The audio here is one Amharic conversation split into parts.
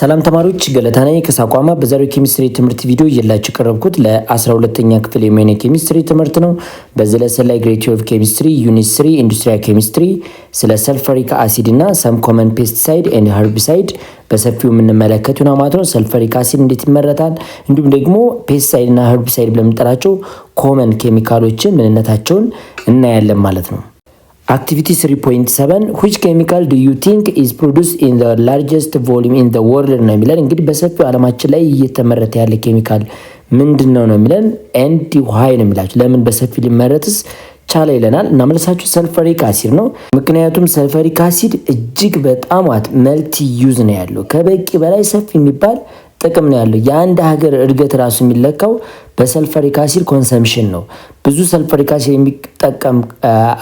ሰላም ተማሪዎች ገለታ ነኝ ከሳቋማ በዛሬው ኬሚስትሪ ትምህርት ቪዲዮ እየላችሁ ቀረብኩት ለ12ኛ ክፍል የሚሆን ኬሚስትሪ ትምህርት ነው። በዚህ ለሰን ላይ ግሬድ ኦፍ ኬሚስትሪ ዩኒት 3 ኢንዱስትሪያል ኬሚስትሪ ስለ ሰልፈሪክ አሲድ እና ሰም ኮመን ፔስቲሳይድ ኤንድ ሄርቢሳይድ በሰፊው የምንመለከት ነው ማለት ነው። ሰልፈሪክ አሲድ እንዴት ይመረታል፣ እንዲሁም ደግሞ ፔስቲሳይድ እና ሄርቢሳይድ ብለን የምንጠራቸው ኮመን ኬሚካሎችን ምንነታቸውን እናያለን ማለት ነው። Activity 3.7 which chemical do you think is produced in the largest volume in the world ነው የሚለን። እንግዲህ በሰፊው ዓለማችን ላይ እየተመረተ ያለ ኬሚካል ምንድነው ነው የሚለን። and why ነው የሚላችሁ። ለምን በሰፊው ሊመረትስ ቻለ ይለናል እና መልሳችሁ ሰልፈሪክ አሲድ ነው። ምክንያቱም ሰልፈሪክ አሲድ እጅግ በጣም መልቲ ዩዝ ነው ያለው፣ ከበቂ በላይ ሰፊ የሚባል ጥቅም ነው ያለው። የአንድ ሀገር እድገት ራሱ የሚለካው በሰልፈሪክ አሲድ ኮንሰምፕሽን ነው። ብዙ ሰልፈሪክ አሲድ የሚጠቀም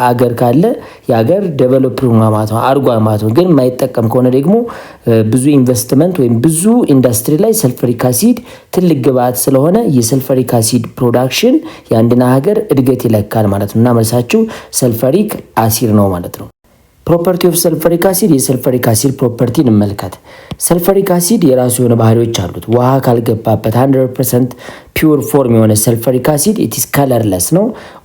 ሀገር ካለ የሀገር ዴቨሎፕ ማለት ነው አድጓል ማለት ነው። ግን የማይጠቀም ከሆነ ደግሞ ብዙ ኢንቨስትመንት ወይም ብዙ ኢንዱስትሪ ላይ ሰልፈሪክ አሲድ ትልቅ ግብአት ስለሆነ የሰልፈሪክ አሲድ ፕሮዳክሽን የአንድና ሀገር እድገት ይለካል ማለት ነው እና መልሳችሁ ሰልፈሪክ አሲድ ነው ማለት ነው። ፕሮፐርቲ ኦፍ ሰልፈሪክ አሲድ የሰልፈሪክ አሲድ ፕሮፐርቲ እንመልከት። ሰልፈሪክ አሲድ የራሱ የሆነ ባህሪዎች አሉት። ውሃ ካልገባበት 100% ፒውር ፎርም የሆነ ሰልፈሪክ አሲድ ኢትስ ከለርለስ ነው፣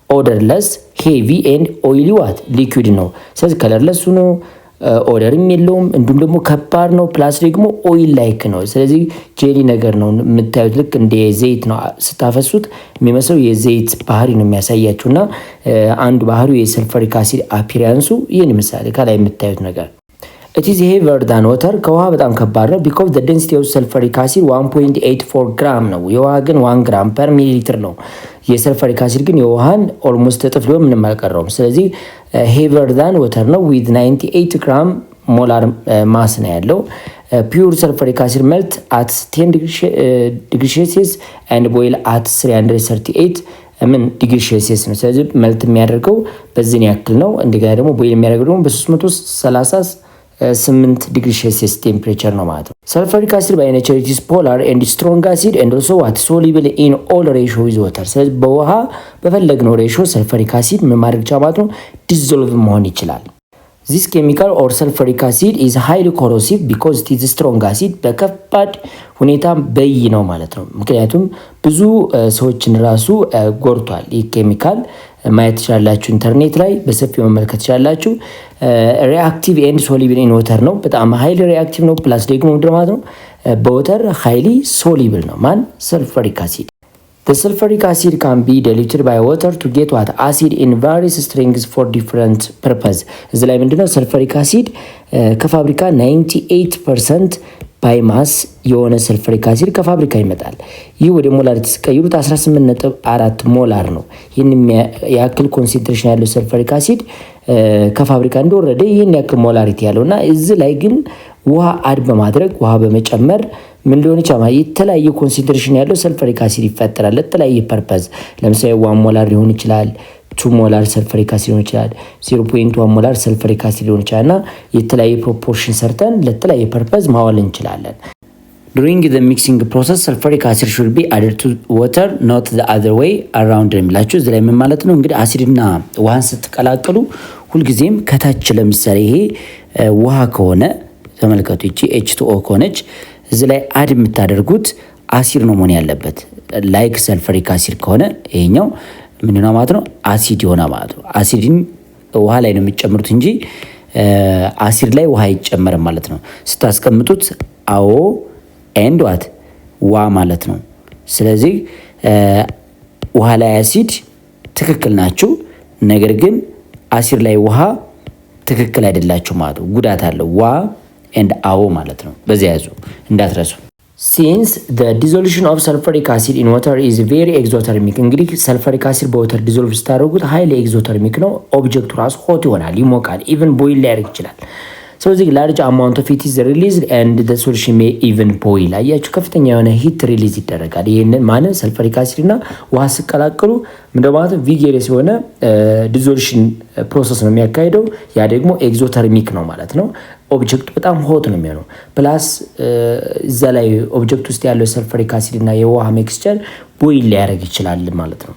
ኦደርለስ፣ ሄቪ ኤንድ ኦይሊ ዋት ሊኩዊድ ነው። ስለዚህ ከለርለስ ሆኖ ኦደርም የለውም፣ እንዲሁም ደግሞ ከባድ ነው፣ ፕላስ ደግሞ ኦይል ላይክ ነው። ስለዚህ ጄሊ ነገር ነው የምታዩት፣ ልክ እንደ ዘይት ነው ስታፈሱት የሚመስለው የዘይት ባህሪ ነው የሚያሳያችሁና አንዱ ባህሪው የሰልፈሪክ አሲድ አፒሪያንሱ ይህን ምሳሌ ከላይ የምታዩት ነገር it is heavier than water ከውሃ በጣም ከባድ ነው because the density of sulfuric acid 1.84 ግራም ነው። የውሃ ግን 1 ግራም per ሚሊሊትር ነው። የሰልፈሪክ አሲድ ግን የውሃን ኦልሞስት እጥፍ ሊሆን ምንም አልቀረውም። ስለዚህ heavier than water ነው with 98 ግራም ሞላር ማስ ነው ያለው። ፒውር ሰልፈሪክ አሲድ ሜልት at 10 degree Celsius and boil at 338 ዲግሪ ሴልሲየስ ነው። ስለዚህ ሜልት የሚያደርገው በዚህ ያክል ነው። እንደገና ደግሞ ቦይል የሚያደርገው ደግሞ በ338 ዲግሪ ሴልሲየስ ቴምፕሬቸር ነው ማለት ነው። ሰልፈሪክ አሲድ ባይ ኔቸር ኢት ኢዝ ፖላር ኤንድ ስትሮንግ አሲድ ኤንድ ኦልሶ ዋት ሶሉብል ኢን ኦል ሬሽዮ ዊዝ ዋተር። ስለዚህ በውሃ በፈለግነው ሬሽዮ ሰልፈሪክ አሲድ ምን ማድረግ ይችላል ማለት ነው፣ ዲዞልቭ መሆን ይችላል። This chemical or sulfuric acid is highly corrosive because it is strong acid በከባድ ሁኔታ በይ ነው ማለት ነው። ምክንያቱም ብዙ ሰዎችን ራሱ ጎርቷል። ይህ ኬሚካል ማየት ትችላላችሁ፣ ኢንተርኔት ላይ በሰፊው መመልከት ትችላላችሁ። ሪአክቲቭ ኤንድ ሶሊብል ኢን ዋተር ነው። በጣም ሃይሊ ሪአክቲቭ ነው። ፕላስ ደግሞ ምንድን ማለት ነው በዋተር ሃይሊ ሶሊብል ነው። ማን ሰልፈሪክ አሲድ The sulfuric acid can be diluted by water to get what acid in various strengths for different purpose. እዚህ ላይ ምንድነው ሰልፈሪክ አሲድ ከፋብሪካ 98% ባይ ማስ የሆነ ሰልፈሪክ አሲድ ከፋብሪካ ይመጣል። ይህ ወደ ሞላሪቲ ሲቀይሩት 18.4 ሞላር ነው። ይህን ያክል ኮንሰንትሬሽን ያለው ሰልፈሪክ አሲድ ከፋብሪካ እንደወረደ ይህን ያክል ሞላሪቲ ያለውና እዚህ ላይ ግን ውሃ አድ በማድረግ ውሃ በመጨመር ምን ሊሆን ይችላል የተለያየ ኮንሰንትሬሽን ያለው ሰልፈሪክ አሲድ ይፈጠራል ለተለያየ ፐርፐዝ። ለምሳሌ 1 ሞላር ሊሆን ይችላል፣ 2 ሞላር ሰልፈሪክ አሲድ ሊሆን ይችላል፣ 0.1 ሞላር ሰልፈሪክ አሲድ ሊሆን ይችላልና የተለያየ ፕሮፖርሽን ሰርተን ለተለያየ ፐርፐዝ ማዋል እንችላለን። During the mixing process sulfuric acid should be added to water not the other way around የሚላችሁ እዚህ ላይ ምን ማለት ነው እንግዲህ አሲድና ውሃን ስትቀላቀሉ ሁልጊዜም ከታች ለምሳሌ ይሄ ውሃ ከሆነ ተመልከቱ፣ እቺ H2O ከሆነች እዚህ ላይ አድ የምታደርጉት አሲድ ነው መሆን ያለበት። ላይክ ሰልፈሪክ አሲድ ከሆነ ይሄኛው ምንድነው ማለት ነው አሲድ ይሆናል ማለት ነው። አሲድን ውሃ ላይ ነው የሚጨምሩት እንጂ አሲድ ላይ ውሃ አይጨመርም ማለት ነው። ስታስቀምጡት አዎ ኤንድ ዋት ዋ ማለት ነው። ስለዚህ ውሃ ላይ አሲድ ትክክል ናችሁ፣ ነገር ግን አሲድ ላይ ውሃ ትክክል አይደላችሁ ማለት ነው። ጉዳት አለው ዋ and አዎ ማለት ነው። በዚያ ያዙ እንዳትረሱ። Since the dissolution of sulfuric acid in water is very exothermic እንግዲህ ሰልፈሪክ አሲድ በዋተር ዲዞልቭ ስታደርጉት ሃይሊ ኤግዞተርሚክ ነው። ኦብጀክቱ ራሱ ሆት ይሆናል፣ ይሞቃል፣ ኢቭን ቦይል ሊያደርግ ይችላል። ስለዚህ large amount of heat is released and the solution may even boil። አያችሁ ከፍተኛ የሆነ ሂት ሪሊዝ ይደረጋል። ይሄንን ማለት ሰልፈሪክ አሲድ እና ውሃ ሲቀላቀሉ እንደማለት ቪጌሪየስ የሆነ ዲዞሉሽን ፕሮሰስ ነው የሚያካሂደው። ያ ደግሞ ኤግዞተርሚክ ነው ማለት ነው። ኦብጀክቱ በጣም ሆት ነው የሚሆነው። ፕላስ እዛ ላይ ኦብጀክት ውስጥ ያለው ሰልፈሪክ አሲድ እና የውሃ ሚክስቸር ቦይል ሊያደርግ ይችላል ማለት ነው።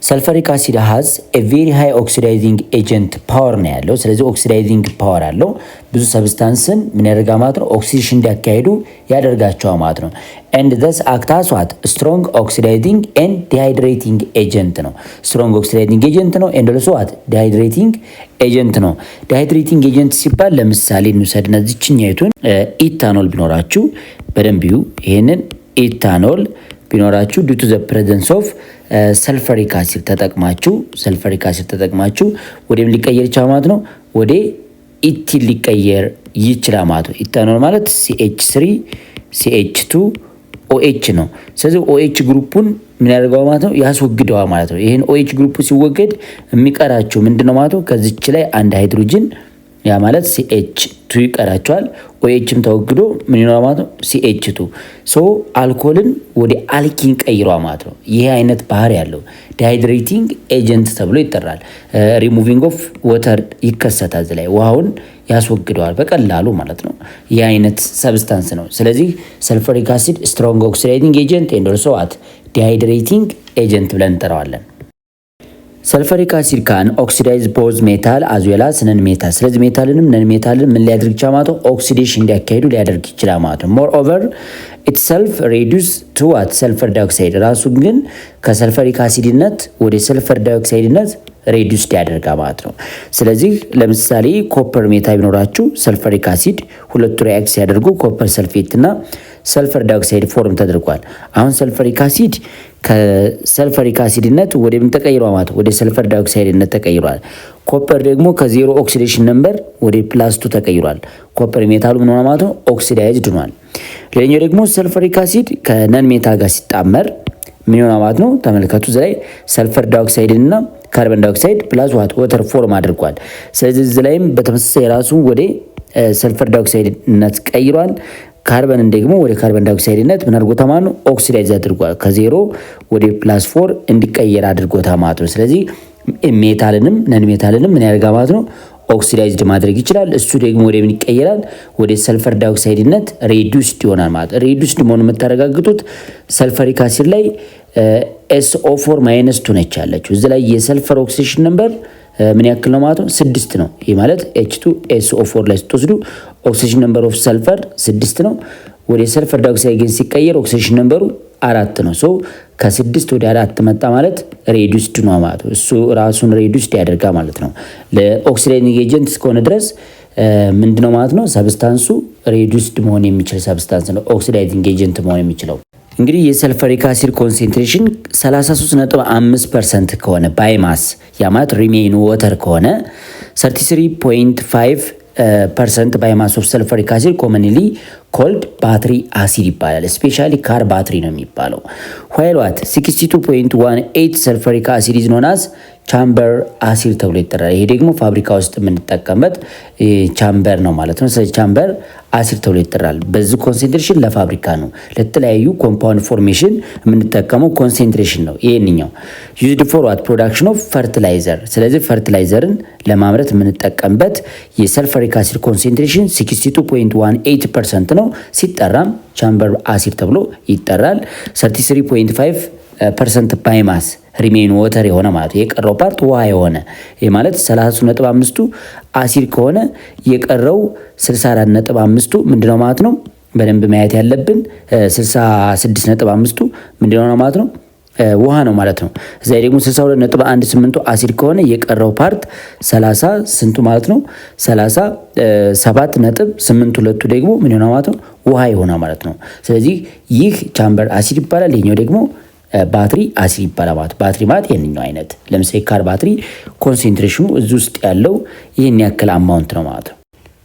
ሰልፈሪክ አሲድ ሃዝ ኤ ቬሪ ሃይ ኦክሲዳይዚንግ ኤጀንት ፓወር ነው ያለው። ስለዚህ ኦክሲዳይዚንግ ፓወር አለው። ብዙ ሰብስታንስን ምን ያደርጋ ማለት ነው? ኦክሲዴሽን እንዲያካሄዱ ያደርጋቸዋል ማለት ነው። ኤንድ ዘስ አክት አስ ዋት ስትሮንግ ኦክሲዳይዚንግ ኤንድ ዲሃይድሬቲንግ ኤጀንት ነው። ስትሮንግ ኦክሲዳይዚንግ ኤጀንት ነው። ኤንድ ኦልሶ ዋት ዲሃይድሬቲንግ ኤጀንት ነው። ዲሃይድሬቲንግ ኤጀንት ሲባል ለምሳሌ እንውሰድና እዚህኛይቱን ኢታኖል ቢኖራችሁ በደንብ ይዩ። ይሄንን ኢታኖል ቢኖራችሁ ዲዩ ቱ ዘ ፕሬዘንስ ኦፍ ሰልፈሪክ አሲድ ተጠቅማችሁ ወደም ሊቀየር ይችላል ማለት ነው። ወደ ኢቲል ሊቀየር ይችላል ማለት ነው። ኢታኖል ማለት CH3 CH2 OH ነው። ስለዚህ OH ግሩፑን ምን ያደርገዋል ማለት ነው? ያስወግደዋል ማለት ነው። ይሄን OH ግሩፑ ሲወገድ የሚቀራቸው ምንድነው ማለት ነው? ከዚች ላይ አንድ ሃይድሮጅን ያ ማለት CH2 ይቀራቸዋል። OHም ተወግዶ ምን ይኖራል ማለት ነው? CH2 ሶ አልኮልን ወደ አልኪን ቀይሯል ማለት ነው። ይሄ አይነት ባህሪ ያለው ዲሃይድሬቲንግ ኤጀንት ተብሎ ይጠራል። ሪሙቪንግ ኦፍ ወተር ይከሰታል። ላይ ውሃውን ያስወግደዋል በቀላሉ ማለት ነው። ይህ አይነት ሰብስታንስ ነው። ስለዚህ ሰልፈሪክ አሲድ ስትሮንግ ኦክሲዳይዚንግ ኤጀንት ኤንድ ኦልሶ ዋት ዲሃይድሬቲንግ ኤጀንት ብለን እንጠራዋለን። ሰልፈሪክ አሲድ ካን ኦክሲዳይዝ ቦዝ ሜታል አዝ ዌል አዝ ነን ሜታል። ስለዚህ ሜታልንም ነን ሜታልን ምን ሊያደርግ ይችላል ማለት ነው? ኦክሲዴሽን እንዲያካሂዱ ሊያደርግ ይችላል ማለት ነው። ሞር ኦቨር ኢትሰልፍ ሬዱስ ቱ ዋት ሰልፈር ዳይኦክሳይድ፣ ራሱ ግን ከሰልፈሪክ አሲድነት ወደ ሰልፈር ዳይኦክሳይድነት ሬዱስድ ያደርጋል ማለት ነው። ስለዚህ ለምሳሌ ኮፐር ሜታል ቢኖራችሁ ሰልፈሪክ አሲድ ሁለቱ ሪአክት ሲያደርጉ ኮፐር ሰልፌት እና ሰልፈር ዳይኦክሳይድ ፎርም ተደርጓል። አሁን ሰልፈሪክ አሲድ ከሰልፈሪክ አሲድነት ወደ ምን ተቀይሯል ማለት ወደ ሰልፈር ዳይኦክሳይድነት ተቀይሯል። ኮፐር ደግሞ ከዜሮ ኦክሲዴሽን ነምበር ወደ +2 ተቀይሯል። ኮፐር ሜታሉ ምን ሆነ ማለት ነው? ኦክሲዳይዝድ ሆኗል። ሌላኛው ደግሞ ሰልፈሪክ አሲድ ከነን ሜታል ጋር ሲጣመር ምን ይሆናል ማለት ነው? ተመልከቱ። እዚህ ላይ ሰልፈር ዳይኦክሳይድ እና ካርበን ዳይኦክሳይድ ፕላስ ወተር ፎርም አድርጓል። ስለዚህ እዚህ ላይም በተመሳሳይ ራሱ ወደ ሰልፈር ዳይኦክሳይድነት ቀይሯል። ካርበንን ደግሞ ወደ ካርበን ዳይኦክሳይድነት ምን አድርጎታ ማለት ነው? ኦክሲዳይዝ አድርጓል። ከዜሮ ወደ +4 እንዲቀየር አድርጎታ ማለት ነው። ስለዚህ ሜታልንም ነን ሜታልንም ምን ያደርጋ ማለት ነው? ኦክሲዳይዝድ ማድረግ ይችላል። እሱ ደግሞ ወደ ምን ይቀየራል? ወደ ሰልፈር ዳይኦክሳይድነት ሬዱስድ ይሆናል ማለት ነው። ሬዱስድ መሆኑን የምታረጋግጡት ሰልፈሪክ አሲድ ላይ SO4 -2 ነች ያለችው። እዚህ ላይ የሰልፈር ኦክሲዴሽን ነምበር ምን ያክል ነው ማለት ነው? 6 ነው። ይህ ማለት H2SO4 ላይ ስትወስዱ ኦክሲዴሽን ነምበር ኦፍ ሰልፈር 6 ነው። ወደ ሰልፈር ዳይኦክሳይድ ግን ሲቀየር ኦክሲዴሽን ነምበሩ 4 ነው። ሶ ከ6 ወደ 4 መጣ ማለት ሬዱስድ ነው ማለት ነው። እሱ ራሱን ሬዱስድ ያደርጋል ማለት ነው። ለኦክሲዳይዚንግ ኤጀንት እስከሆነ ድረስ ምንድነው ማለት ነው? ሰብስታንሱ ሬዱስድ መሆን የሚችል ሰብስታንስ ነው ኦክሲዳይዚንግ ኤጀንት መሆን የሚችለው። እንግዲህ የሰልፈሪክ አሲድ ኮንሴንትሬሽን 33.5% ከሆነ ባይማስ ያ ማለት ሪሜይን ወተር ከሆነ 33.5% ባይማስ ኦፍ ሰልፈሪክ አሲድ ኮመንሊ ኮልድ ባትሪ አሲድ ይባላል። ስፔሻሊ ካር ባትሪ ነው የሚባለው። ዋይል ዋት 62.18 ሰልፈሪክ አሲድ ኢዝ ኖን አዝ ቻምበር አሲድ ተብሎ ይጠራል። ይሄ ደግሞ ፋብሪካ ውስጥ የምንጠቀምበት ቻምበር ነው ማለት ነው። ስለዚህ ቻምበር አሲድ ተብሎ ይጠራል። በዚህ ኮንሴንትሬሽን ለፋብሪካ ነው፣ ለተለያዩ ኮምፓውንድ ፎርሜሽን የምንጠቀመው ኮንሴንትሬሽን ነው። ይሄንኛው ዩዝድ ፎር ዋት ፕሮዳክሽን ኦፍ ፈርቲላይዘር። ስለዚህ ፈርቲላይዘርን ለማምረት የምንጠቀምበት የሰልፈሪክ አሲድ ኮንሴንትሬሽን 62.18% ነው። ሲጠራም ቻምበር አሲድ ተብሎ ይጠራል። 33.5% ባይማስ ሪሜን ወተር የሆነ ማለት የቀረው ፓርት ውሃ የሆነ ይሄ ማለት 33.5ቱ አሲድ ከሆነ የቀረው 64.5ቱ ምንድነው ማለት ነው? በደንብ ማየት ያለብን 66.5ቱ ምንድነው ማለት ነው? ውሃ ነው ማለት ነው። እዛ ደግሞ 62.18ቱ አሲድ ከሆነ የቀረው ፓርት 30 ስንቱ ማለት ነው? 37.82ቱ ደግሞ ምን ይሆናል ማለት ነው? ውሃ ይሆናል ማለት ነው። ስለዚህ ይህ ቻምበር አሲድ ይባላል። ይሄኛው ደግሞ ባትሪ አሲድ ይባላል ማለት። ባትሪ ማለት የኛው አይነት ለምሳሌ ካር ባትሪ ኮንሴንትሬሽኑ እዚህ ውስጥ ያለው ይሄን ያክል አማውንት ነው ማለት ነው።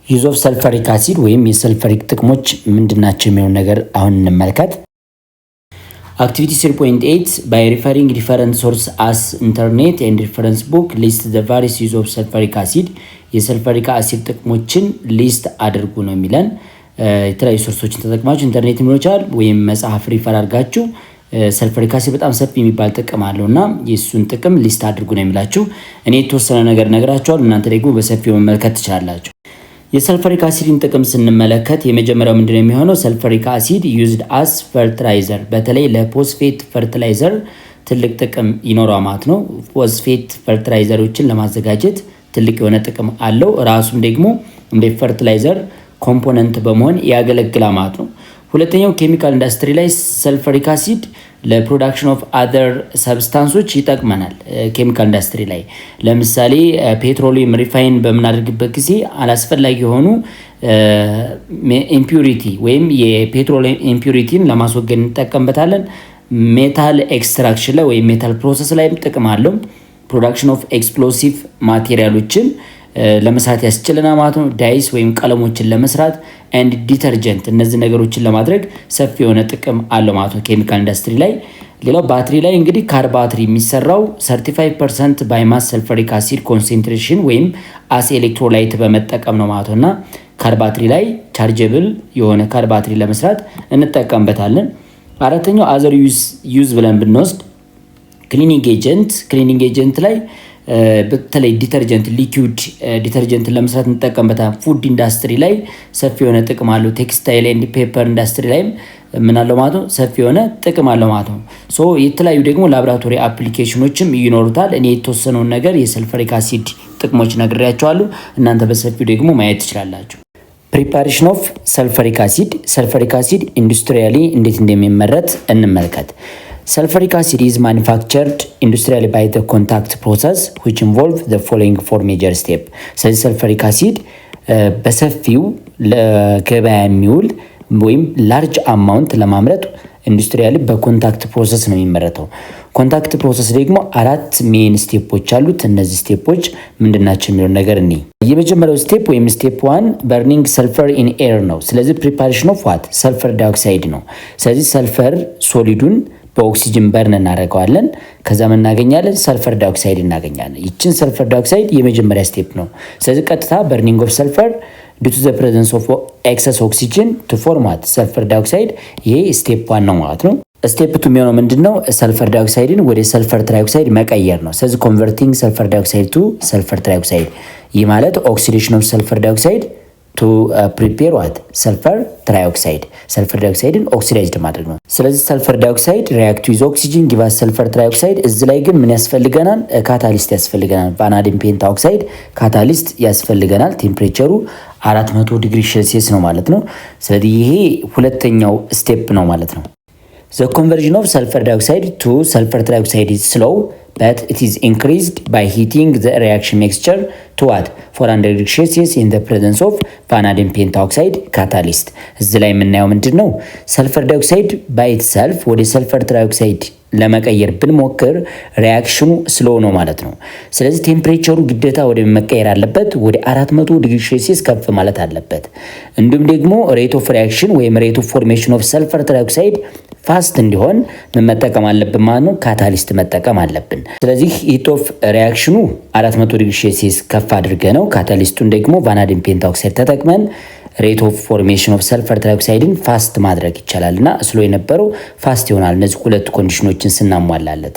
ዩዝ ኦፍ ሰልፈሪክ አሲድ ወይም የሰልፈሪክ ጥቅሞች ምንድናቸው የሚሆን ነገር አሁን እንመልከት። አክቲቪቲ 3.8 by referring different source as internet and reference book list the various use of sulfuric acid የሰልፈሪክ አሲድ ጥቅሞችን ሊስት አድርጉ ነው የሚለን። የተለያዩ ሶርሶችን ተጠቅማችሁ ኢንተርኔት ሊሆን ይችላል ወይም መጽሐፍ ሪፈር አድርጋችሁ ሰልፈሪክ አሲድ በጣም ሰፊ የሚባል ጥቅም አለውና የሱን ጥቅም ሊስት አድርጉ ነው የሚላችሁ። እኔ የተወሰነ ነገር ነግራችኋል፣ እናንተ ደግሞ በሰፊው መመልከት ትችላላችሁ። የሰልፈሪክ አሲድን ጥቅም ስንመለከት የመጀመሪያው ምንድነው የሚሆነው? ሰልፈሪክ አሲድ ዩዝድ አስ ፈርቲላይዘር፣ በተለይ ለፎስፌት ፈርቲላይዘር ትልቅ ጥቅም ይኖረዋል ማለት ነው። ፎስፌት ፈርቲላይዘሮችን ለማዘጋጀት ትልቅ የሆነ ጥቅም አለው። ራሱም ደግሞ እንደ ፈርቲላይዘር ኮምፖነንት በመሆን ያገለግላል ማለት ነው። ሁለተኛው ኬሚካል ኢንዱስትሪ ላይ ሰልፈሪክ አሲድ ለፕሮዳክሽን ኦፍ አዘር ሰብስታንሶች ይጠቅመናል። ኬሚካል ኢንዱስትሪ ላይ ለምሳሌ ፔትሮሊየም ሪፋይን በምናደርግበት ጊዜ አላስፈላጊ የሆኑ ኢምፒዩሪቲ ወይም የፔትሮሊየም ኢምፒዩሪቲን ለማስወገድ እንጠቀምበታለን። ሜታል ኤክስትራክሽን ላይ ወይም ሜታል ፕሮሰስ ላይም ጥቅም አለው። ፕሮዳክሽን ኦፍ ኤክስፕሎሲቭ ማቴሪያሎችን ለመስራት ያስችለናል ማለት ነው። ዳይስ ወይም ቀለሞችን ለመስራት ኤንድ ዲተርጀንት እነዚህ ነገሮችን ለማድረግ ሰፊ የሆነ ጥቅም አለው ማለት ነው ኬሚካል ኢንዱስትሪ ላይ። ሌላው ባትሪ ላይ እንግዲህ ካር ባትሪ የሚሰራው 35% ባይማስ ሰልፈሪክ አሲድ ኮንሰንትሬሽን ወይም አስ ኤሌክትሮላይት በመጠቀም ነው ማለት ነውና ካር ባትሪ ላይ ቻርጀብል የሆነ ካር ባትሪ ለመስራት እንጠቀምበታለን። አራተኛው አዘር ዩዝ ብለን ብንወስድ ክሊኒንግ ኤጀንት ላይ በተለይ ዲተርጀንት ሊኩዊድ ዲተርጀንት ለመስራት እንጠቀምበታለን። ፉድ ኢንዱስትሪ ላይ ሰፊ የሆነ ጥቅም አለው። ቴክስታይል ኤንድ ፔፐር ኢንዱስትሪ ላይም ምን አለው ማለት ነው ሰፊ የሆነ ጥቅም አለው ማለት ነው። ሶ የተለያዩ ደግሞ ላቦራቶሪ አፕሊኬሽኖችም ይኖሩታል። እኔ የተወሰነውን ነገር የሰልፈሪክ አሲድ ጥቅሞች ነግሬያቸዋለሁ። እናንተ በሰፊው ደግሞ ማየት ትችላላችሁ። ፕሪፓሬሽን ኦፍ ሰልፈሪክ አሲድ ኢንዱስትሪያሊ እንዴት እንደሚመረት እንመልከት። Sulfuric acid is manufactured industrially by the contact process which involve the following four major steps. ስለዚህ ሰልፈሪክ አሲድ በሰፊው ለገበያ የሚውል ወይም ላርጅ አማውንት ለማምረት ኢንዱስትሪያሊ በኮንታክት ፕሮሰስ ነው የሚመረተው። ኮንታክት ፕሮሰስ ደግሞ አራት ሜን ስቴፖች አሉት። እነዚህ ስቴፖች ምንድናቸው የሚለው ነገር እኔ የመጀመሪያው ስቴፕ ወይም ስቴፕ 1 በርኒንግ ሰልፈር ኢን ኤር ነው። ስለዚህ ፕሪፓሬሽን ኦፍ ዋት ሰልፈር ዳይኦክሳይድ ነው። ስለዚህ ሰልፈር ሶሊዱን በኦክሲጅን በርን እናደርገዋለን። ከዛ ምን እናገኛለን? ሰልፈር ዳይኦክሳይድ እናገኛለን። ይችን ሰልፈር ዳይኦክሳይድ የመጀመሪያ ስቴፕ ነው። ስለዚህ ቀጥታ በርኒንግ ኦፍ ሰልፈር ዱ ቱ ዘ ፕሬዘንስ ኦፍ ኤክሰስ ኦክሲጅን ቱ ፎርማት ሰልፈር ዳይኦክሳይድ፣ ይሄ ስቴፕ 1 ነው ማለት ነው። ስቴፕ 2 የሚሆነው ምንድነው? ሰልፈር ዳይኦክሳይድን ወደ ሰልፈር ትራይኦክሳይድ መቀየር ነው። ስለዚህ ኮንቨርቲንግ ሰልፈር ዳይኦክሳይድ ቱ ሰልፈር ትራይኦክሳይድ፣ ይህ ማለት ኦክሲዴሽን ኦፍ ሰልፈር ዳይኦክሳይድ ቱ ፕሪፔር ዋት ሰልፈር ትራይኦክሳይድ፣ ሰልፈር ዳይኦክሳይድን ኦክሲዳይዝድ ማድረግ ነው። ስለዚህ ሰልፈር ዳይኦክሳይድ ሪአክት ዊዝ ኦክሲጅን ጊቫስ ሰልፈር ትራይኦክሳይድ። እዚህ ላይ ግን ምን ያስፈልገናል? ካታሊስት ያስፈልገናል። ቫናዲን ፔንታኦክሳይድ ካታሊስት ያስፈልገናል። ቴምፕሬቸሩ 400 ዲግሪ ሴልሲየስ ነው ማለት ነው። ስለዚህ ይሄ ሁለተኛው ስቴፕ ነው ማለት ነው። The conversion of sulfur dioxide to sulfur trioxide is slow, but it is increased by heating the reaction mixture to what? 400 degrees Celsius in the presence of vanadium pentaoxide catalyst. እዚህ ላይ የምናየው ምንድን ነው? ሰልፈር ዳይኦክሳይድ ባይ ኢትሰልፍ ወደ ሰልፈር ትራይኦክሳይድ ለመቀየር ብንሞክር ሪያክሽኑ ስሎ ነው ማለት ነው። ስለዚህ ቴምፕሬቸሩ ግዴታ ወደ መቀየር አለበት፣ ወደ 400 ዲግሪ ሴልሲየስ ከፍ ማለት አለበት። እንዲሁም ደግሞ ሬት ኦፍ ሪያክሽን ወይም ሬት ኦፍ ፎርሜሽን ኦፍ ሰልፈር ትራይኦክሳይድ ፋስት እንዲሆን መጠቀም አለብን ማለት ነው። ካታሊስት መጠቀም አለብን። ስለዚህ ሂት ኦፍ ሪያክሽኑ 400 ዲግሪ ሴልሲየስ ከፍ አድርገ ነው። ካታሊስቱን ደግሞ ቫናዲን ፔንታኦክሳይድ ተጠቅመን ሬት ኦፍ ፎርሜሽን ኦፍ ሰልፈር ትራይኦክሳይድን ፋስት ማድረግ ይቻላል እና ስሎ የነበረው ፋስት ይሆናል እነዚህ ሁለት ኮንዲሽኖችን ስናሟላለት።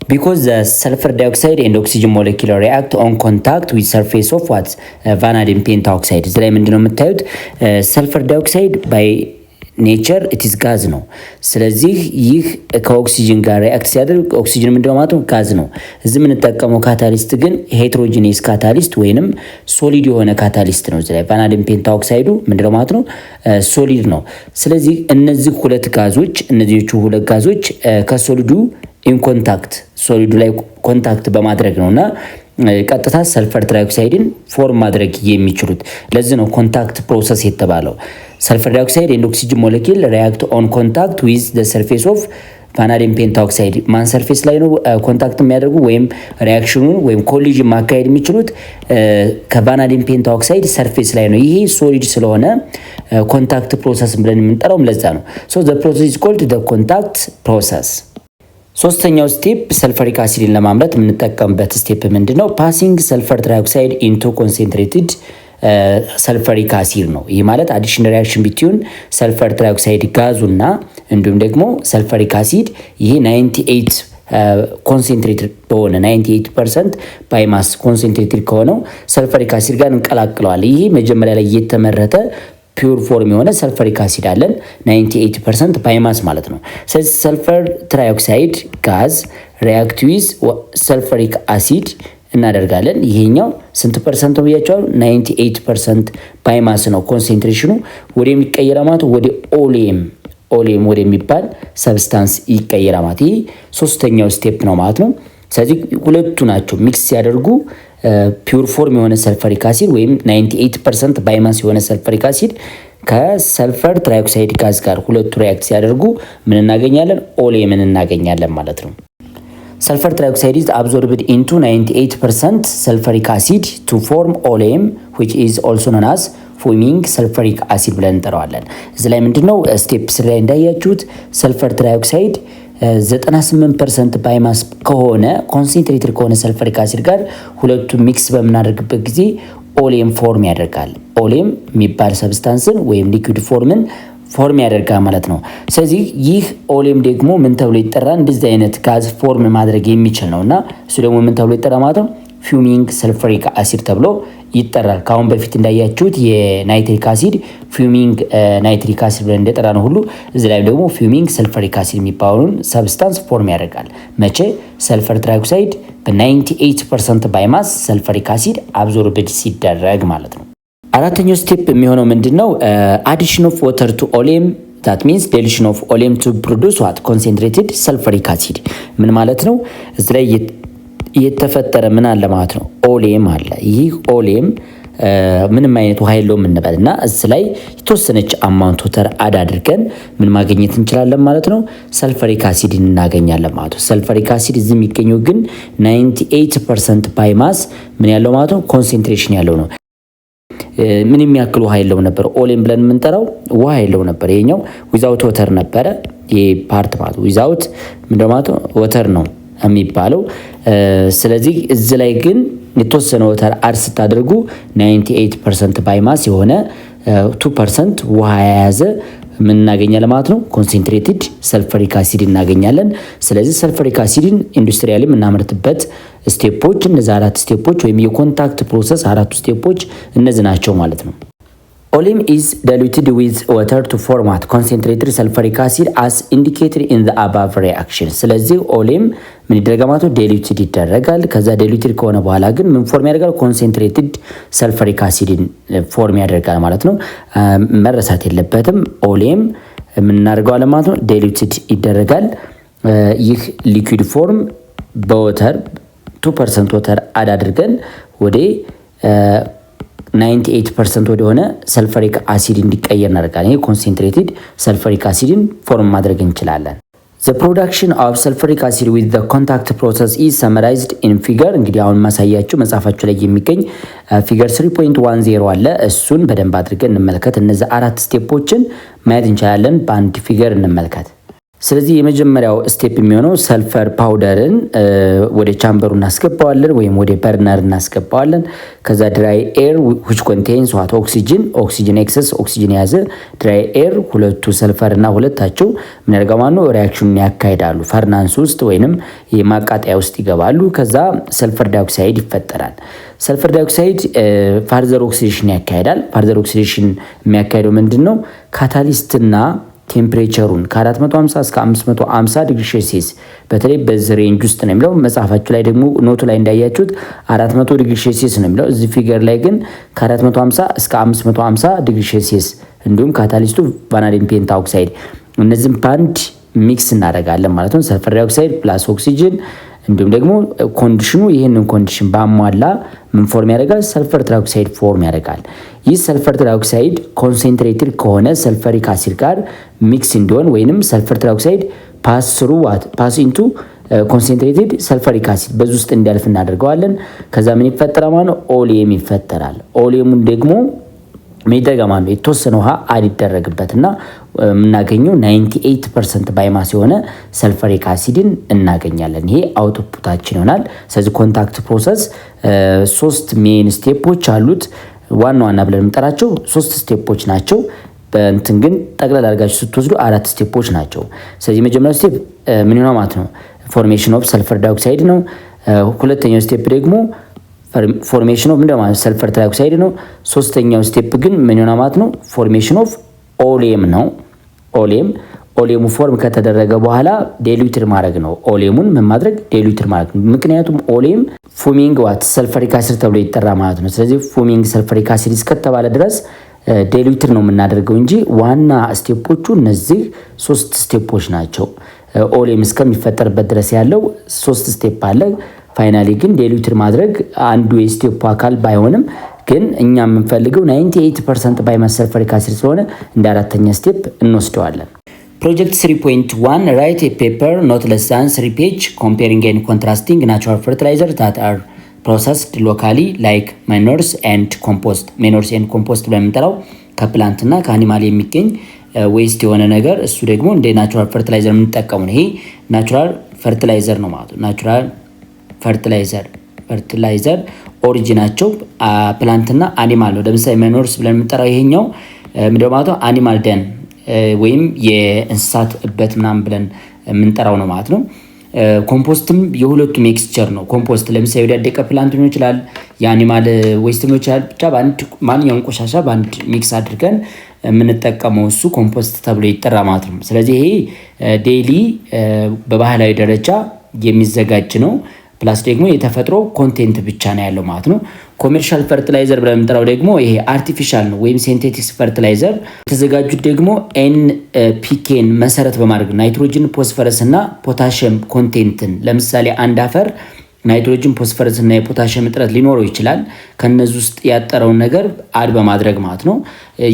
Because the sulfur dioxide and oxygen molecule react on contact with surface of what vanadium pentaoxide። እዚህ ላይ ምንድነው የምታዩት? ሰልፈር ዳይኦክሳይድ ባይ ኔቸር ኢትስ ጋዝ ነው። ስለዚህ ይህ ከኦክሲጅን ጋር ሪአክት ሲያደርግ ኦክሲጅን ምንድነው ማለት ነው? ጋዝ ነው። እዚህ የምንጠቀመው ካታሊስት ግን ሄትሮጂኒየስ ካታሊስት ወይንም ሶሊድ የሆነ ካታሊስት ነው። እዚህ ላይ ቫናዲን ፔንታኦክሳይዱ ምንድነው ማለት ነው? ሶሊድ ነው። ስለዚህ እነዚህ ሁለት ጋዞች ከሶሊዱ ኢን ኮንታክት ሶሊዱ ላይ ኮንታክት በማድረግ ነውና ቀጥታ ሰልፈር ትራይኦክሳይድን ፎርም ማድረግ የሚችሉት። ለዚህ ነው ኮንታክት ፕሮሰስ የተባለው። ሰልፈር ዳይኦክሳይድ ኤንድ ኦክሲጅን ሞለኪል ሪአክት ኦን ኮንታክት ዊዝ ዘ ሰርፌስ ኦፍ ቫናዲን ፔንታኦክሳይድ። ማን ሰርፌስ ላይ ነው ኮንታክት የሚያደርጉ ወይም ሪአክሽኑን ወይም ኮሊዥን ማካሄድ የሚችሉት? ከቫናዲን ፔንታኦክሳይድ ሰርፌስ ላይ ነው። ይሄ ሶሊድ ስለሆነ ኮንታክት ፕሮሰስ ብለን የምንጠራውም ለዛ ነው። ሶ ዘ ፕሮሰስ ኢዝ ኮልድ ዘ ኮንታክት ፕሮሰስ። ሶስተኛው ስቴፕ ሰልፈሪክ አሲድን ለማምረት የምንጠቀምበት ስቴፕ ምንድነው? ፓሲንግ ሰልፈር ትራይኦክሳይድ ኢንቱ ኮንሰንትሬትድ ሰልፈሪክ አሲድ ነው። ይህ ማለት አዲሽን ሪአክሽን ቢትዊን ሰልፈር ትራይኦክሳይድ ጋዙና እንዲሁም ደግሞ ሰልፈሪክ አሲድ ይሄ 98 ኮንሰንትሬትድ በሆነ 98% ባይማስ ኮንሰንትሬትድ ከሆነው ሰልፈሪክ አሲድ ጋር እንቀላቅለዋል። ይሄ መጀመሪያ ላይ የተመረተ ፒውር ፎርም የሆነ ሰልፈሪክ አሲድ አለን 98% ባይማስ ማለት ነው። ስለዚህ ሰልፈር ትራይኦክሳይድ ጋዝ ሪአክት ዊዝ ሰልፈሪክ አሲድ እናደርጋለን። ይሄኛው ስንት ፐርሰንት ነው ብያቸዋል? 98% ባይማስ ነው ኮንሴንትሬሽኑ። ወደ የሚቀየር ማለት ወደ ኦሌም ወደሚባል ሰብስታንስ ይቀየራል ማለት። ይሄ ሶስተኛው ስቴፕ ነው ማለት ነው። ስለዚህ ሁለቱ ናቸው ሚክስ ሲያደርጉ ፒውር ፎርም የሆነ ሰልፈሪክ አሲድ ወይም 98% ባይማስ የሆነ ሰልፈሪክ አሲድ ከሰልፈር ትራይኦክሳይድ ጋዝ ጋር ሁለቱ ሪአክት ሲያደርጉ ምን እናገኛለን? ኦሌምን እናገኛለን ማለት ነው። ሰልፈር ትራይኦክሳይድ is absorbed into 98% sulfuric acid to form oleum which is also known as ፎሚንግ ሰልፈሪክ አሲድ ብለን እንጠራዋለን። እዚህ ላይ ምንድነው ስቴፕ 3 ላይ እንዳያችሁት ሰልፈር ትራይኦክሳይድ 98% ባይማስ ከሆነ ኮንሰንትሬትድ ከሆነ ሰልፈሪክ አሲድ ጋር ሁለቱ ሚክስ በምናደርግበት ጊዜ ኦሌም ፎርም ያደርጋል። ኦሌም የሚባል ሰብስታንስን ወይም ሊኩዊድ ፎርምን ፎርም ያደርጋል ማለት ነው። ስለዚህ ይህ ኦሌም ደግሞ ምን ተብሎ ይጠራል? እንደዚህ አይነት ጋዝ ፎርም ማድረግ የሚችል ነውና እሱ ደግሞ ምን ተብሎ ይጠራል ማለት ነው? ፊውሚንግ ሰልፈሪክ አሲድ ተብሎ ይጠራል። ከአሁን በፊት እንዳያችሁት የናይትሪክ አሲድ ፊውሚንግ ናይትሪክ አሲድ ብለን እንደጠራ ነው ሁሉ እዚህ ላይ ደግሞ ፊውሚንግ ሰልፈሪክ አሲድ የሚባለውን ሰብስታንስ ፎርም ያደርጋል። መቼ? ሰልፈር ትራይኦክሳይድ በ98% ባይማስ ሰልፈሪክ አሲድ አብዞርብድ ሲደረግ ማለት ነው። አራተኛው ስቴፕ የሚሆነው ምንድነው? አዲሽን ኦፍ ዋተር ቱ ኦሌም that means dilution of oleum to produce what concentrated sulfuric acid ምን ማለት ነው? እዚህ ላይ የተፈጠረ ምን አለ ማለት ነው? ኦሌም አለ። ይህ ኦሌም ምንም አይነት ውሃ የለውም እንበልና እዚህ ላይ የተወሰነች አማውንት ወተር አድ አድርገን ምን ማግኘት እንችላለን ማለት ነው? ሰልፈሪክ አሲድ እናገኛለን ማለት ነው። ሰልፈሪክ አሲድ እዚህ የሚገኘው ግን 98% ባይማስ ምን ያለው ማለት ነው? ኮንሰንትሬሽን ያለው ነው። ምን የሚያክል ውሃ የለው ነበር። ኦሌም ብለን የምንጠራው ውሃ የለው ነበር። ይሄኛው ዊዛውት ወተር ነበረ። ይሄ ፓርት ማለት ዊዛውት ምንድነው ማለት ነው? ወተር ነው የሚባለው። ስለዚህ እዚህ ላይ ግን የተወሰነ ወተር አድ ስታደርጉ 98% ባይማስ የሆነ 2% ውሃ የያዘ ምን እናገኛለን ማለት ነው? ኮንሰንትሬትድ ሰልፈሪክ አሲድ እናገኛለን። ስለዚህ ሰልፈሪክ አሲድን ኢንዱስትሪያሊ የምናመርትበት ስቴፖች እነዚህ 4 ስቴፖች ወይም የኮንታክት ፕሮሰስ 4 ስቴፖች እነዚህ ናቸው ማለት ነው። ኦሌም is diluted with water to form what concentrated sulfuric acid as indicated in the above reaction። ስለዚህ ኦሌም ምን ይደረጋል ማለት ነው? ዲሉትድ ይደረጋል። ከዛ ዲሉትድ ከሆነ በኋላ ግን ምን ፎርም ያደርጋል? ኮንሰንትሬትድ ሰልፈሪክ አሲድን ፎርም ያደርጋል ማለት ነው። መረሳት የለበትም። ኦሌም ምን እናደርገዋለን ማለት ነው? ዲሉትድ ይደረጋል። ይህ ሊኩዊድ ፎርም በወተር 2% ወተር አድ አድርገን ወደ 98% ወደሆነ ሰልፈሪክ አሲድ እንዲቀየር እናደርጋለን። ይሄ ኮንሰንትሬትድ ሰልፈሪክ አሲድን ፎርም ማድረግ እንችላለን። The production of sulfuric acid with the contact process is summarized in figure። እንግዲህ አሁን ማሳያችሁ መጽሐፋችሁ ላይ የሚገኝ ፊገር 3.10 አለ። እሱን በደንብ አድርገን እንመልከት። እነዚህ 4 ስቴፖችን ማየት እንችላለን። በአንድ ፊገር እንመልከት። ስለዚህ የመጀመሪያው ስቴፕ የሚሆነው ሰልፈር ፓውደርን ወደ ቻምበሩ እናስገባዋለን ወይም ወደ በርነር እናስገባዋለን። ከዛ ድራይ ኤር which contains what oxygen excess oxygen የያዘ ድራይ ኤር ሁለቱ ሰልፈር እና ሁለታቸው ምን ያደርጋሉ? ሪአክሽኑን ያካሂዳሉ። ፈርናንስ ውስጥ ወይንም የማቃጠያ ውስጥ ይገባሉ። ከዛ ሰልፈር ዳይኦክሳይድ ይፈጠራል። ሰልፈር ዳይኦክሳይድ ፋርዘር ኦክሲዴሽን ያካሂዳል። ፋርዘር ኦክሲዴሽን የሚያካሂደው ምንድነው? ካታሊስትና ቴምፕሬቸሩን ከ450 እስከ 550 ዲግሪ ሴልሲየስ በተለይ በዚህ ሬንጅ ውስጥ ነው የሚለው። መጽሐፋችሁ ላይ ደግሞ ኖቱ ላይ እንዳያችሁት 400 ዲግሪ ሴልሲየስ ነው የሚለው። እዚህ ፊገር ላይ ግን ከ450 እስከ 550 ዲግሪ ሴልሲየስ እንዲሁም ካታሊስቱ ቫናዲየም ፔንታኦክሳይድ እነዚህም ባንድ ሚክስ እናደርጋለን ማለት ነው። ሰልፈር ዳይኦክሳይድ ፕላስ ኦክሲጅን እንዲሁም ደግሞ ኮንዲሽኑ ይህንን ኮንዲሽን ባሟላ ምን ፎርም ያደርጋል? ሰልፈር ትራይኦክሳይድ ፎርም ያደርጋል። ይህ ሰልፈር ትራይኦክሳይድ ኮንሰንትሬትድ ከሆነ ሰልፈሪክ አሲድ ጋር ሚክስ እንዲሆን ወይንም ሰልፈር ትራይኦክሳይድ ፓስ ኢንቱ ኮንሰንትሬትድ ሰልፈሪክ አሲድ በዚህ ውስጥ እንዲያልፍ እናደርገዋለን። ከዛ ምን ይፈጠራል ማለት ነው? ኦሌም ይፈጠራል። ኦሌሙን ደግሞ ምን ይደረጋል ማለት ነው? የተወሰነ ውሃ አድ ይደረግበትና የምናገኘው 98% ባይማስ የሆነ ሰልፈሪክ አሲድን እናገኛለን። ይሄ አውትፑታችን ይሆናል። ስለዚህ ኮንታክት ፕሮሰስ 3 ሜን ስቴፖች አሉት። ዋና ዋና ብለን የምንጠራቸው 3 ስቴፖች ናቸው። በእንትን ግን ጠቅላላ አድርጋችሁ ስትወስዱ 4 ስቴፖች ናቸው። ስለዚህ የመጀመሪያው ስቴፕ ምን ይሆናል ማለት ነው? ፎርሜሽን ኦፍ ሰልፈር ዳይኦክሳይድ ነው። ሁለተኛው ስቴፕ ደግሞ ፎርሜሽን ኦፍ ምንድነው ማለት ሰልፈር ትራይኦክሳይድ ነው። ሶስተኛው ስቴፕ ግን ምን ይሆናል ማለት ነው? ፎርሜሽን ኦፍ ኦሌም ነው። ኦሌሙ ፎርም ከተደረገ በኋላ ዴሉትድ ማድረግ ነው። ኦሌሙን ምን ማድረግ? ዴሉትድ ማድረግ ነው። ምክንያቱም ኦሌም ፉሚንግ ዋት ሰልፈሪክ አሲድ ተብሎ ይጠራ ማለት ነው። ስለዚህ ፉሚንግ ሰልፈሪክ አሲድ እስከተባለ ድረስ ዴሉትድ ነው የምናደርገው እንጂ ዋና ስቴፖቹ እነዚህ 3 ስቴፖች ናቸው። ኦሌም እስከሚፈጠርበት ድረስ ያለው 3 ስቴፕ አለ። ፋይናሊ ግን ዴሉትድ ማድረግ አንዱ የስቴፑ አካል ባይሆንም ግን እኛ የምንፈልገው 98% ባይመስ ሰልፈሪክ አሲድ ስለሆነ እንደ አራተኛ ስቴፕ እንወስደዋለን። ፕሮጀክት 3.1 ራይት ኤ ፔፐር ኖት ለስ ዛን 3 ፔጅ ኮምፔሪንግ ኤንድ ኮንትራስቲንግ ናቹራል ፈርቲላይዘር ታት አር ፕሮሰስድ ሎካሊ ላይክ ማኖርስ ኤንድ ኮምፖስት። ማኖርስ ኤንድ ኮምፖስት በምንጠራው ከፕላንት እና ከአኒማል የሚገኝ ዌስት የሆነ ነገር እሱ ደግሞ እንደ ናቹራል ፈርቲላይዘር የምንጠቀሙ ነው። ይሄ ናቹራል ፈርቲላይዘር ነው ማለት ነው። ናቹራል ፈርቲላይዘር ኦሪጂናቸው ፕላንት እና አኒማል ነው። ለምሳሌ ማኖርስ ብለን የምንጠራው ይሄኛው ምንድነው ማለት ነው? አኒማል ደን ወይም የእንስሳት እበት ምናምን ብለን የምንጠራው ነው ማለት ነው። ኮምፖስትም የሁለቱ ሜክስቸር ነው። ኮምፖስት ለምሳሌ ወዳደቀ ፕላንት ሊሆን ይችላል፣ የአኒማል ዌስት ሊሆን ይችላል። ብቻ በአንድ ማንኛውም ቆሻሻ በአንድ ሚክስ አድርገን የምንጠቀመው እሱ ኮምፖስት ተብሎ ይጠራ ማለት ነው። ስለዚህ ይሄ ዴይሊ በባህላዊ ደረጃ የሚዘጋጅ ነው። ፕላስ ደግሞ የተፈጥሮ ኮንቴንት ብቻ ነው ያለው ማለት ነው። ኮሜርሻል ፈርቲላይዘር ብለን የምንጠራው ደግሞ ይሄ አርቲፊሻል ነው ወይም ሲንቴቲክስ ፈርቲላይዘር የተዘጋጁት ደግሞ ኤንፒኬን መሰረት በማድረግ ናይትሮጅን፣ ፎስፈረስ እና ፖታሽየም ኮንቴንትን ለምሳሌ አንድ አፈር ናይትሮጅን፣ ፎስፈረስ እና የፖታሽየም እጥረት ሊኖረው ይችላል። ከነዚህ ውስጥ ያጠረውን ነገር አድ በማድረግ ማለት ነው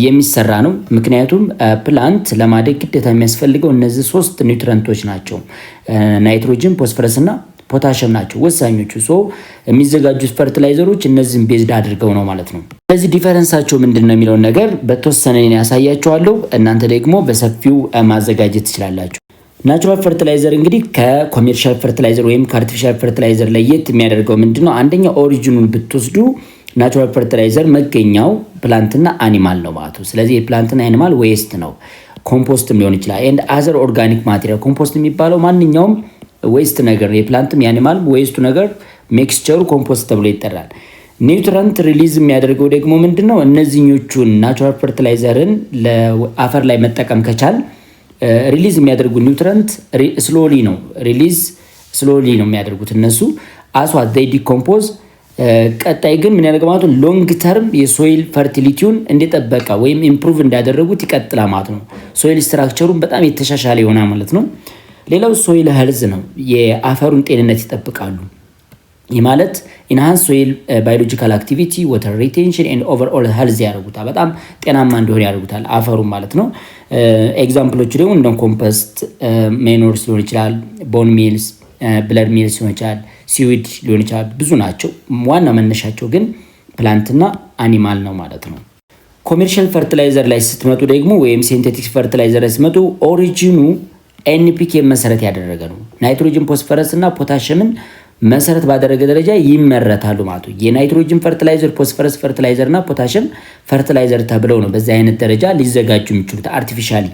የሚሰራ ነው። ምክንያቱም ፕላንት ለማደግ ግዴታ የሚያስፈልገው እነዚህ 3 ኒውትረንቶች ናቸው። ናይትሮጅን፣ ፎስፈረስ እና ፖታሽየም ናቸው ወሳኞቹ። የሚዘጋጁት ፈርቲላይዘሮች እነዚህን ቤዝድ አድርገው ነው ማለት ነው። ስለዚህ ዲፈረንሳቸው ምንድን ነው የሚለውን ነገር በተወሰነ ያሳያቸዋለሁ። እናንተ ደግሞ በሰፊው ማዘጋጀት ትችላላችሁ። ናቹራል ፈርቲላይዘር እንግዲህ ከኮሜርሻል ፈርቲላይዘር ወይም ከአርቲፊሻል ፈርቲላይዘር ለየት የሚያደርገው ምንድነው? አንደኛ ኦሪጂኑን ብትወስዱ ናቹራል ፈርቲላይዘር መገኛው ፕላንትና አኒማል ነው ማለት ነው። ስለዚህ የፕላንትና አኒማል ዌስት ነው። ኮምፖስትም ሊሆን ይችላል ኤንድ አዘር ኦርጋኒክ ማቴሪያል። ኮምፖስት የሚባለው ማንኛውም ዌስት ነገር የፕላንትም የአኒማል ዌስቱ ነገር ሜክስቸሩ ኮምፖስት ተብሎ ይጠራል። ኒውትረንት ሪሊዝ የሚያደርገው ደግሞ ምንድነው? እነዚህኞቹን ናቹራል ፈርቲላይዘርን ለአፈር ላይ መጠቀም ከቻል ሪሊዝ የሚያደርጉ ኒውትረንት ስሎሊ ነው የሚያደርጉት እነሱ አስዋት ዴይ ዲኮምፖዝ። ቀጣይ ግን ምን ያደርገው ማለት ነው ሎንግ ተርም የሶይል ፈርቲሊቲውን እንደጠበቀ ወይም ኢምፕሩቭ እንዳደረጉት ይቀጥላል ማለት ነው። ሶይል ስትራክቸሩን በጣም የተሻሻለ ይሆናል ማለት ነው። ሌላው ሶይል ሄልዝ ነው። የአፈሩን ጤንነት ይጠብቃሉ። ይህ ማለት ኢንሃንስ ሶይል ባዮሎጂካል አክቲቪቲ፣ ዋተር ሪቴንሽን ኤንድ ኦቨርኦል ሄልዝ ያደርጉታል። በጣም ጤናማ እንዲሆን ያደርጉታል አፈሩን ማለት ነው። ኤግዛምፕሎቹ ደግሞ እንደ ኮምፖስት፣ ሜኖርስ ሊሆን ይችላል፣ ቦን ሚልስ፣ ብለድ ሚልስ ሊሆን ይችላል፣ ሲዊድ ሊሆን ይችላል። ብዙ ናቸው። ዋና መነሻቸው ግን ፕላንትና አኒማል ነው ማለት ነው። ኮሜርሻል ፈርቲላይዘር ላይ ስትመጡ ደግሞ ወይም ሲንቴቲክ ፈርቲላይዘር ላይ ስትመጡ ኦሪጂኑ ኤንፒኬ መሰረት ያደረገ ነው። ናይትሮጅን፣ ፎስፈረስ እና ፖታሽየምን መሰረት ባደረገ ደረጃ ይመረታሉ ማለት ነው። የናይትሮጅን ፈርቲላይዘር፣ ፎስፈረስ ፈርቲላይዘር እና ፖታሽየም ፈርቲላይዘር ተብለው ነው በዚህ አይነት ደረጃ ሊዘጋጁ የሚችሉት። አርቲፊሻሊ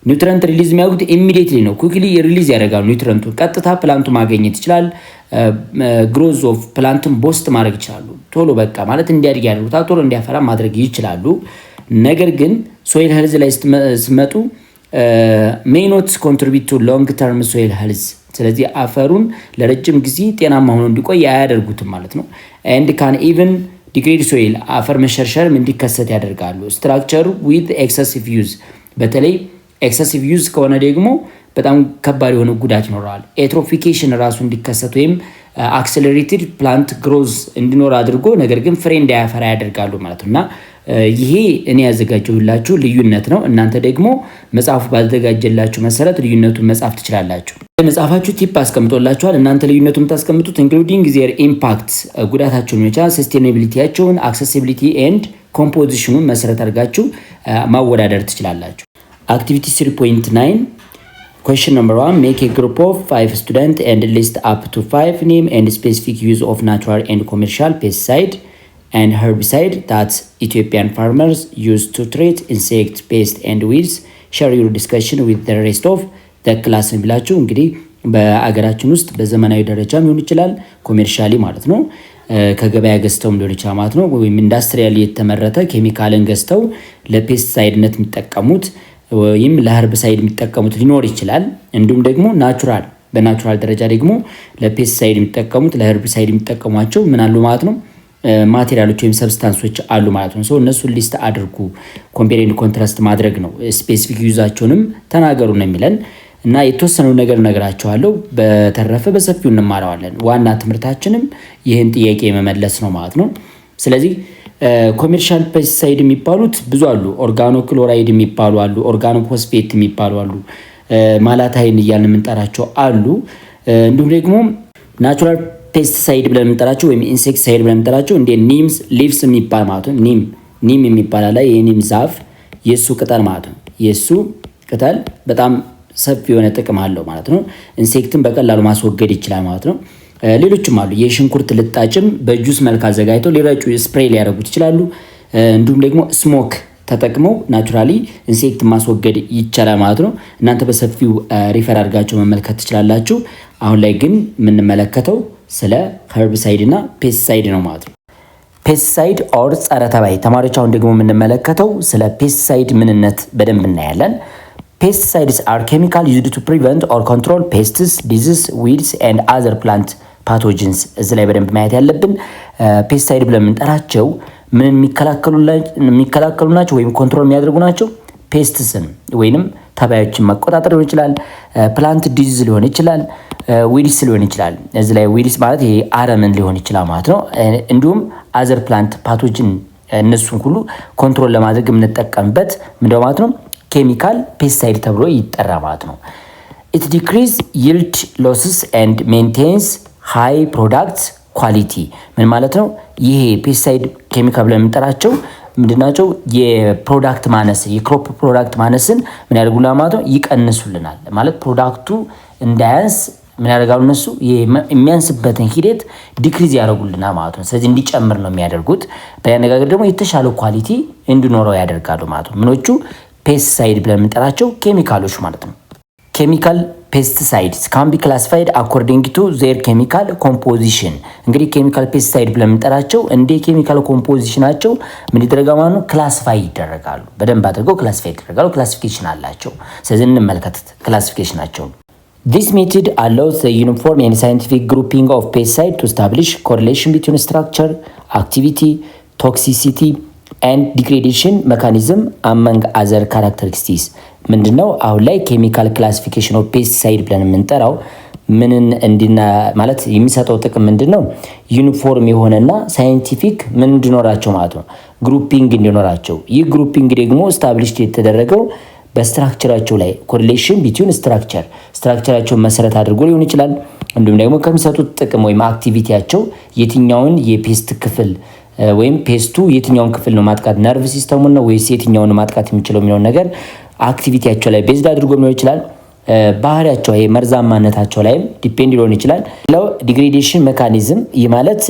ኒውትረንት ሪሊዝ የሚያደርጉት ኢሚዲየትሊ ነው። ኩክሊ ሪሊዝ ያደርጋሉ። ኒውትረንቱ ቀጥታ ፕላንቱ ማግኘት ይችላል። ግሮዝ ኦፍ ፕላንቱን ቦስት ማድረግ ይችላሉ። ቶሎ በቃ ማለት እንዲያድግ ያደርጉታል። ቶሎ እንዲያፈራ ማድረግ ይችላሉ። ነገር ግን ሶይል ሄልዝ ላይ ስትመጡ may not contribute to long term soil health። ስለዚህ አፈሩን ለረጅም ጊዜ ጤናማ ሆኖ እንዲቆይ አያደርጉትም ማለት ነው። and can even degrade soil አፈር መሸርሸርም እንዲከሰት ያደርጋሉ። structure with excessive use በተለይ excessive use ከሆነ ደግሞ በጣም ከባድ የሆነ ጉዳት ይኖራል። ኤትሮፊኬሽን ራሱ እንዲከሰት ወይም accelerated plant growth እንዲኖር አድርጎ ነገር ግን ፍሬ እንዳያፈራ ያደርጋሉ ማለት ነውና ይሄ እኔ ያዘጋጀሁላችሁ ልዩነት ነው። እናንተ ደግሞ መጽሐፉ ባዘጋጀላችሁ መሰረት ልዩነቱን መጻፍ ትችላላችሁ። መጽሐፋችሁ ቲፕ አስቀምጦላችኋል። እናንተ ልዩነቱን ታስቀምጡት including their impact ጉዳታቸውን መቻ sustainability-ያቸውን accessibility and composition-ን መሰረት አድርጋችሁ ማወዳደር ትችላላችሁ። activity 3.9 question number 1 make a group of 5 students and list up to 5 name and specific use of natural and commercial pesticide and herbicide that Ethiopian farmers use to treat insect, pest and weeds. Share your discussion with the rest of the class ብላችሁ እንግዲህ በአገራችን ውስጥ በዘመናዊ ደረጃም ይሆን ይችላል ኮሜርሻሊ ማለት ነው ከገበያ ገዝተውም ሊሆን ይችላል ማለት ነው። ወይም ኢንዳስትሪያል የተመረተ ኬሚካልን ገዝተው ለፔስቲሳይድነት የሚጠቀሙት ወይም ለኸርብሳይድ የሚጠቀሙት ሊኖር ይችላል። እንዲሁም ደግሞ በናቹራል ደረጃ ደግሞ ለፔስቲሳይድ የሚጠቀሙት ለኸርብሳይድ የሚጠቀሟቸው ምን አሉ ማለት ነው ማቴሪያሎች ወይም ሰብስታንሶች አሉ ማለት ነው። እነሱን ሊስት አድርጉ፣ ኮምፔር ኤንድ ኮንትራስት ማድረግ ነው። ስፔሲፊክ ዩዛቸውንም ተናገሩ ነው የሚለን እና የተወሰነው ነገር ነገራቸዋለሁ። በተረፈ በሰፊው እንማረዋለን። ዋና ትምህርታችንም ይህን ጥያቄ መመለስ ነው ማለት ነው። ስለዚህ ኮሜርሻል ፔስቲሳይድ የሚባሉት ብዙ አሉ። ኦርጋኖ ክሎራይድ የሚባሉ አሉ፣ ኦርጋኖ ፎስፌት የሚባሉ አሉ፣ ማላታይን እያልን የምንጠራቸው አሉ። እንዲሁም ደግሞ ናቹራል ፔስቲሳይድ ብለን የምንጠራቸው ወይም ኢንሴክቲሳይድ ብለን የምንጠራቸው እንደ ኒምስ ሊቭስ የሚባል ማለት ነው። ኒም የሚባል አለ። የኒም ዛፍ የሱ ቅጠል ማለት ነው። የሱ ቅጠል በጣም ሰፊ የሆነ ጥቅም አለው ማለት ነው። ኢንሴክትን በቀላሉ ማስወገድ ይችላል ማለት ነው። ሌሎችም አሉ። የሽንኩርት ልጣጭም በጁስ መልክ አዘጋጅተው ሊረጩ ስፕሬይ ሊያደርጉት ይችላሉ። እንዲሁም ደግሞ ስሞክ ተጠቅመው ናቹራሊ ኢንሴክትን ማስወገድ ይቻላል ማለት ነው። እናንተ በሰፊው ሪፈር አድርጋችሁ መመልከት ትችላላችሁ። አሁን ላይ ግን የምንመለከተው ስለ ኸርብሳይድ እና ፔስቲሳይድ ነው ማለት ነው። ፔስቲሳይድ ኦር ጸረ ተባይ ተማሪዎች፣ አሁን ደግሞ የምንመለከተው ስለ ፔስቲሳይድ ምንነት በደንብ እናያለን። Pesticides are chemicals used to prevent or control pests, diseases, weeds and other plant pathogens። እዚህ ላይ በደንብ ማየት ያለብን ፔስቲሳይድ ብለን የምንጠራቸው ምን የሚከላከሉ ናቸው ወይም ኮንትሮል የሚያደርጉ ናቸው? ፔስትስን ወይንም ተባዮችን መቆጣጠር ሊሆን ይችላል፣ ፕላንት ዲዚዝ ሊሆን ይችላል፣ ዊድስ ሊሆን ይችላል። እዚህ ላይ ዊድስ ማለት ይሄ አረምን ሊሆን ይችላል ማለት ነው። እንዲሁም አዘር ፕላንት ፓቶጅን እነሱን ሁሉ ኮንትሮል ለማድረግ የምንጠቀምበት ምንድነው ማለት ነው? ኬሚካል ፔስቲሳይድ ተብሎ ይጠራ ማለት ነው። ኢት ዲክሪዝ ይልድ ሎስስ ኤንድ ሜንቴንስ ሃይ ፕሮዳክት ኳሊቲ። ምን ማለት ነው? ይሄ ፔስቲሳይድ ኬሚካል ብለን የምንጠራቸው ምንድናቸው? የፕሮዳክት ማነስ የክሮፕ ፕሮዳክት ማነስን ምን ያደርጉልናል ማለት ነው? ይቀንሱልናል ማለት ፕሮዳክቱ እንዳያንስ ምን ያደርጋሉ እነሱ? የሚያንስበትን ሂደት ዲክሪዝ ያደርጉልናል ማለት ነው። ስለዚህ እንዲጨምር ነው የሚያደርጉት። በያነጋገር ደግሞ የተሻለ ኳሊቲ እንዲኖረው ያደርጋሉ ማለት ነው። ምኖቹ? ፔስቲሳይድ ብለን የምንጠራቸው ኬሚካሎች ማለት ነው። ኬሚካል ፔስቲሳይድስ ካን ቢ ክላሲፋይድ አኮርዲንግ ቱ ዜር ኬሚካል ኮምፖዚሽን። እንግዲህ ኬሚካል ፔስቲሳይድ ብለን የምንጠራቸው እንደ ኬሚካል ኮምፖዚሽናቸው ምን ይደረጋሉ ማለት ነው? ክላሲፋይ ይደረጋሉ። በደንብ አድርገው ክላሲፋይ ይደረጋሉ። ክላሲፊኬሽን አላቸው። ስለዚህ እንመልከት ክላሲፊኬሽናቸው። This method allows the uniform and scientific grouping of pesticides to establish correlation between structure, activity, toxicity and degradation mechanism among other characteristics። ምንድነው አሁን ላይ ኬሚካል ክላሲፊኬሽን ኦፍ ፔስቲሳይድ ብለን የምንጠራው ምንን እንዲና ማለት የሚሰጠው ጥቅም ምንድነው? ዩኒፎርም የሆነና ሳይንቲፊክ ምን እንዲኖራቸው ማለት ነው፣ ግሩፒንግ እንዲኖራቸው። ይህ ግሩፒንግ ደግሞ ስታብሊሽድ የተደረገው በስትራክቸራቸው ላይ ኮሪሌሽን ቢትዊን ስትራክቸራቸውን መሰረት አድርጎ ሊሆን ይችላል። እንዲሁም ደግሞ ከሚሰጡት ጥቅም ወይም አክቲቪቲያቸው የትኛውን የፔስት ክፍል ወይም ፔስቱ የትኛውን ክፍል ነው ማጥቃት፣ ነርቭ ሲስተሙን ነው ወይስ የትኛውን ማጥቃት የሚችለው የሚለውን ነገር አክቲቪቲያቸው ላይ ቤዝድ አድርጎ ሊሆን ይችላል። ባህሪያቸው ይሄ መርዛማነታቸው ላይም ዲፔንድ ሊሆን ይችላል። ሌላው ዲግሬዴሽን ሜካኒዝም፣ ይህ ማለት